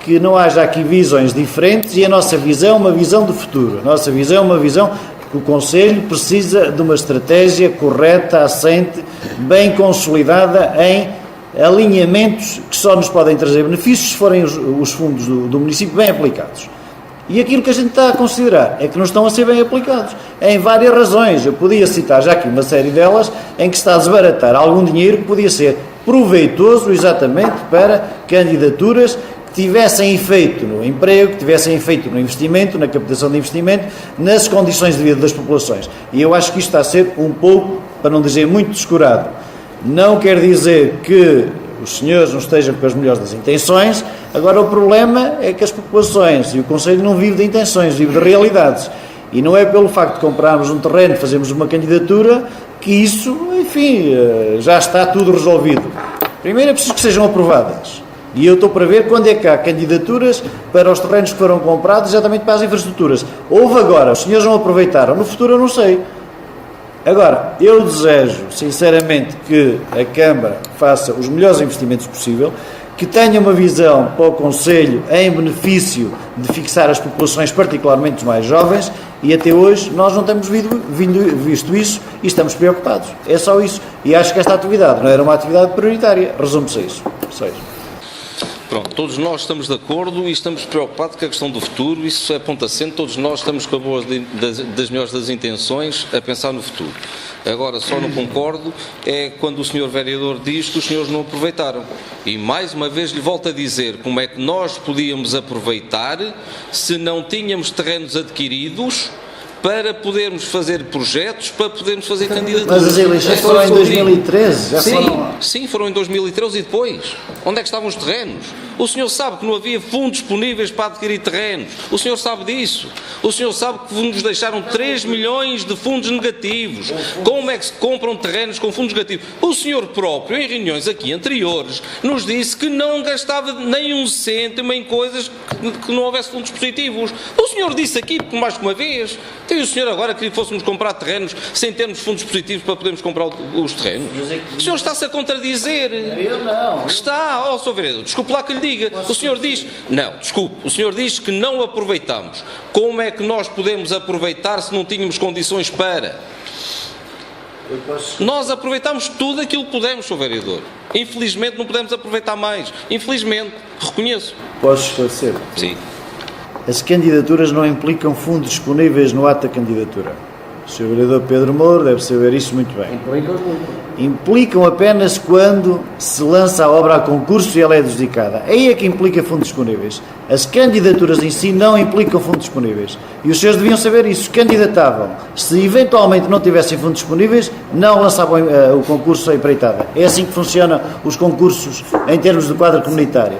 que não haja aqui visões diferentes e a nossa visão é uma visão do futuro. A nossa visão é uma visão que o Conselho precisa de uma estratégia correta, assente, bem consolidada em alinhamentos que só nos podem trazer benefícios se forem os fundos do município bem aplicados. E aquilo que a gente está a considerar é que não estão a ser bem aplicados, em várias razões. Eu podia citar já aqui uma série delas em que está a desbaratar algum dinheiro que podia ser proveitoso exatamente para candidaturas que tivessem efeito no emprego, que tivessem efeito no investimento, na captação de investimento, nas condições de vida das populações. E eu acho que isto está a ser um pouco, para não dizer muito, descurado. Não quer dizer que os senhores não estejam com as melhores das intenções, agora o problema é que as populações e o Conselho não vivem de intenções, vivem de realidades. E não é pelo facto de comprarmos um terreno, fazermos uma candidatura, que isso, enfim, já está tudo resolvido. Primeiro é preciso que sejam aprovadas. E eu estou para ver quando é que há candidaturas para os terrenos que foram comprados, exatamente para as infraestruturas. Houve agora, os senhores não aproveitaram, no futuro eu não sei. Agora, eu desejo, sinceramente, que a Câmara faça os melhores investimentos possível, que tenha uma visão para o Conselho em benefício de fixar as populações, particularmente os mais jovens, e até hoje nós não temos visto isso e estamos preocupados. É só isso. E acho que esta atividade não era uma atividade prioritária. Resume-se a isso. Pronto, todos nós estamos de acordo e estamos preocupados com a questão do futuro, isso é ponto assente, todos nós estamos com a boa das melhores das intenções a pensar no futuro. Agora, só não concordo é quando o senhor vereador diz que os senhores não aproveitaram. E mais uma vez lhe volto a dizer como é que nós podíamos aproveitar se não tínhamos terrenos adquiridos para podermos fazer projetos, para podermos fazer candidaturas. Mas as eleições foram em 2013, já foram... Sim, foram em 2013 e depois. Onde é que estavam os terrenos? O senhor sabe que não havia fundos disponíveis para adquirir terrenos. O senhor sabe disso. O senhor sabe que nos deixaram 3 milhões de fundos negativos. Como é que se compram terrenos com fundos negativos? O senhor próprio, em reuniões aqui anteriores, nos disse que não gastava nem um cêntimo em coisas que não houvesse fundos positivos. O senhor disse aqui, mais que uma vez, e o senhor agora queria que fôssemos comprar terrenos sem termos fundos positivos para podermos comprar os terrenos. O senhor está-se a contradizer. Eu não. Está, ó, Sr. Vereador, desculpe lá que lhe diga. O senhor diz, não, desculpe, o senhor diz que não aproveitamos. Como é que nós podemos aproveitar se não tínhamos condições para? Nós aproveitamos tudo aquilo que pudemos, Sr. Vereador. Infelizmente não podemos aproveitar mais. Infelizmente, reconheço. Posso esclarecer? Sim. As candidaturas não implicam fundos disponíveis no ato da candidatura. O Sr. Vereador Pedro Moura deve saber isso muito bem. Implicam apenas quando se lança a obra a concurso e ela é adjudicada. Aí é que implica fundos disponíveis. As candidaturas em si não implicam fundos disponíveis. E os senhores deviam saber isso. Candidatavam. Se eventualmente não tivessem fundos disponíveis, não lançavam o concurso à empreitada. É assim que funcionam os concursos em termos de quadro comunitário.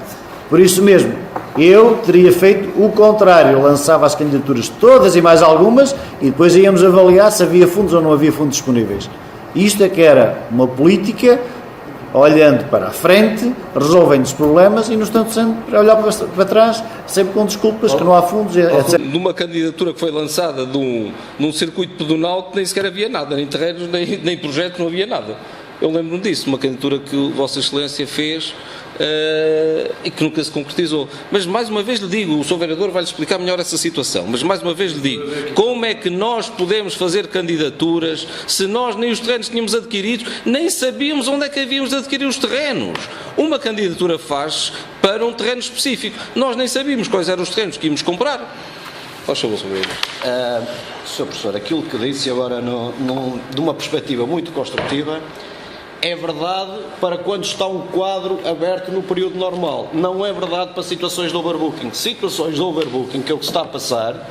Por isso mesmo, eu teria feito o contrário, lançava as candidaturas todas e mais algumas e depois íamos avaliar se havia fundos ou não havia fundos disponíveis. Isto é que era uma política, olhando para a frente, resolvendo os problemas e não estando sempre a olhar para trás, sempre com desculpas que não há fundos, etc. Numa candidatura que foi lançada num circuito pedonal que nem sequer havia nada, nem terrenos, nem projetos, não havia nada. Eu lembro-me disso, uma candidatura que Vossa Excelência fez e que nunca se concretizou. Mas mais uma vez lhe digo, o Sr. Vereador vai-lhe explicar melhor essa situação, mas mais uma vez lhe digo, como é que nós podemos fazer candidaturas se nós nem os terrenos tínhamos adquiridos, nem sabíamos onde é que havíamos de adquirir os terrenos? Uma candidatura faz para um terreno específico. Nós nem sabíamos quais eram os terrenos que íamos comprar. Faz favor, Sr. Vereador. Sr. Professor, aquilo que disse agora de uma perspectiva muito construtiva é verdade para quando está um quadro aberto no período normal. Não é verdade para situações de overbooking. Situações de overbooking, que é o que se está a passar,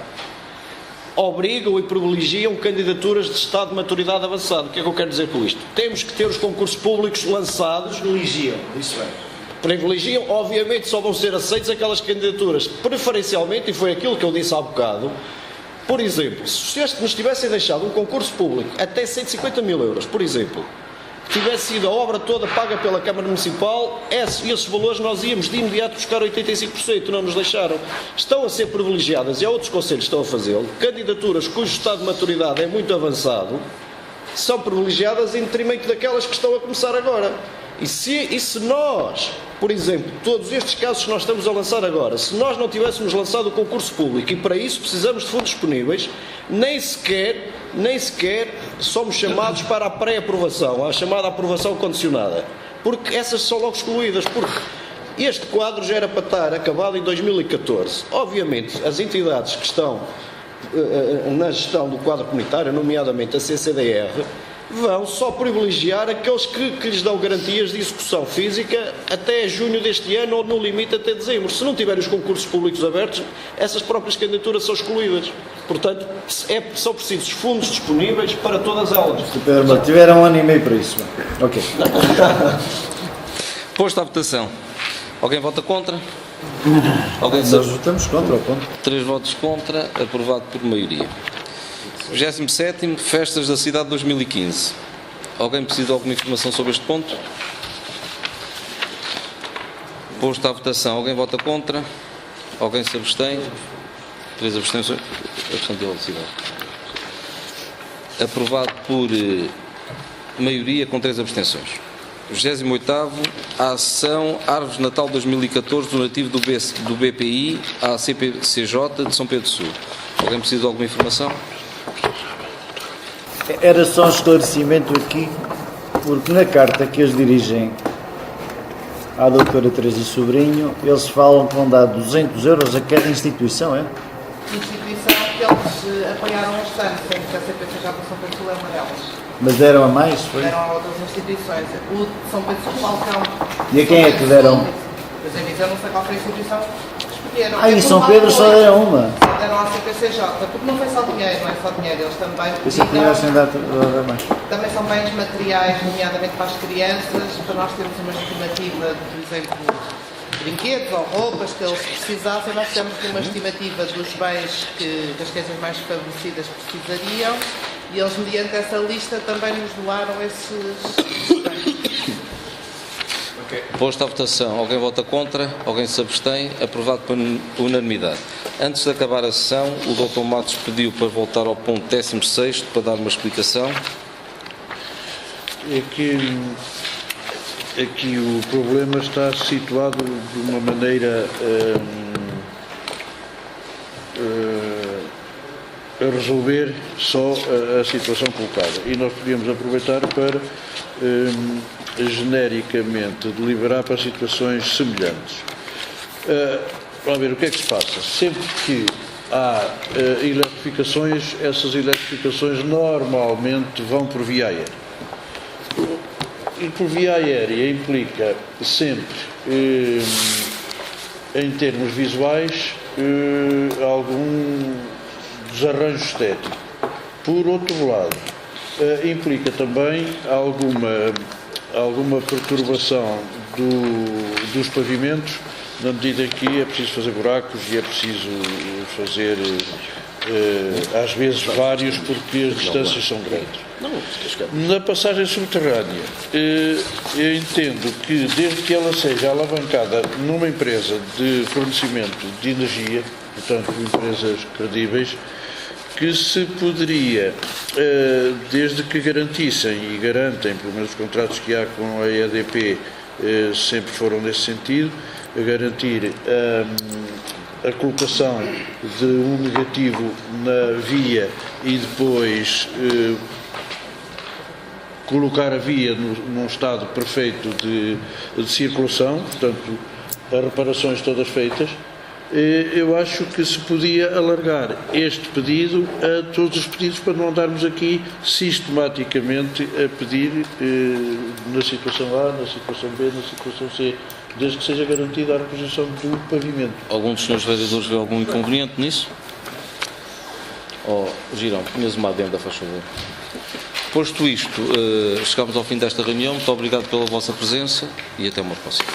obrigam e privilegiam candidaturas de estado de maturidade avançado. O que é que eu quero dizer com isto? Temos que ter os concursos públicos lançados. Privilegiam, isso é. Privilegiam, obviamente só vão ser aceitas aquelas candidaturas, preferencialmente, e foi aquilo que eu disse há bocado. Por exemplo, se nos tivessem deixado um concurso público até 150 mil euros, por exemplo, tivesse sido a obra toda paga pela Câmara Municipal, esses valores nós íamos de imediato buscar 85%, não nos deixaram. Estão a ser privilegiadas, e há outros conselhos que estão a fazê-lo, candidaturas cujo estado de maturidade é muito avançado, são privilegiadas em detrimento daquelas que estão a começar agora. E se nós, por exemplo, todos estes casos que nós estamos a lançar agora, se nós não tivéssemos lançado o concurso público, e para isso precisamos de fundos disponíveis, nem sequer somos chamados para a pré-aprovação, a chamada aprovação condicionada, porque essas são logo excluídas, porque este quadro já era para estar acabado em 2014. Obviamente, as entidades que estão na gestão do quadro comunitário, nomeadamente a CCDR, vão só privilegiar aqueles que lhes dão garantias de execução física até junho deste ano ou no limite até dezembro. Se não tiverem os concursos públicos abertos, essas próprias candidaturas são excluídas. Portanto, são precisos fundos disponíveis para todas elas. Pedro, tiveram 1 ano e meio para isso. Ok. Posto à votação. Alguém vota contra? Alguém Nós votamos contra ou contra? 3 votos contra, aprovado por maioria. 27º, Festas da Cidade 2015. Alguém precisa de alguma informação sobre este ponto? Posto à votação. Alguém vota contra? Alguém se abstém? 3 abstenções. Abstenção de cidade. Aprovado por maioria com 3 abstenções. 28º, a ação Árvores de Natal 2014, donativo do BPI à CPCJ de São Pedro do Sul. Alguém precisa de alguma informação? Era só um esclarecimento aqui, porque na carta que eles dirigem à doutora Teresa Sobrinho, eles falam que vão dar 200 euros a cada instituição, é? Instituição que eles apoiaram este ano, sendo que a CPCJ de São Pedro do Sul é uma delas. Mas deram a mais, foi? Deram a outras instituições. O de São Pedro do Sul, Falcão. E a quem é que deram? Mas em Viseu não sei qual foi a instituição recolheram. Ah, É em por São lá Pedro só dois. era uma. Só deram à CPCJ, porque não foi só dinheiro, não é só dinheiro, eles também Isso aqui era sem data mais. também são bens materiais, nomeadamente para as crianças, para nós termos uma estimativa, por exemplo, brinquedos ou roupas que eles precisassem, nós temos uma estimativa dos bens que as crianças mais desfavorecidas precisariam e eles, mediante essa lista, também nos doaram esses bens. Posto à votação. Alguém vota contra? Alguém se abstém? Aprovado por unanimidade. Antes de acabar a sessão, o Dr. Matos pediu para voltar ao ponto 16º para dar uma explicação. É que aqui o problema está situado de uma maneira a resolver só a situação colocada. E nós podíamos aproveitar para genericamente deliberar para situações semelhantes. Vamos ver o que é que se passa. Sempre que há eletrificações, essas eletrificações normalmente vão por via aérea. E por via aérea implica sempre, em termos visuais, algum desarranjo estético. Por outro lado, implica também alguma perturbação dos pavimentos, na medida que é preciso fazer buracos e é preciso fazer, às vezes, vários, porque as distâncias são grandes. Na passagem subterrânea, eu entendo que, desde que ela seja alavancada numa empresa de fornecimento de energia, portanto, empresas credíveis, que se poderia, desde que garantissem e garantem, pelo menos os contratos que há com a EDP sempre foram nesse sentido, garantir a colocação de um negativo na via e depois colocar a via num estado perfeito de circulação, portanto, as reparações todas feitas. Eu acho que se podia alargar este pedido a todos os pedidos para não andarmos aqui sistematicamente a pedir na situação A, na situação B, na situação C, desde que seja garantida a reposição do pavimento. Algum dos senhores vereadores vê algum inconveniente nisso? Girão, ponhas uma adenda, faz favor. Posto isto, chegamos ao fim desta reunião. Muito obrigado pela vossa presença e até uma próxima.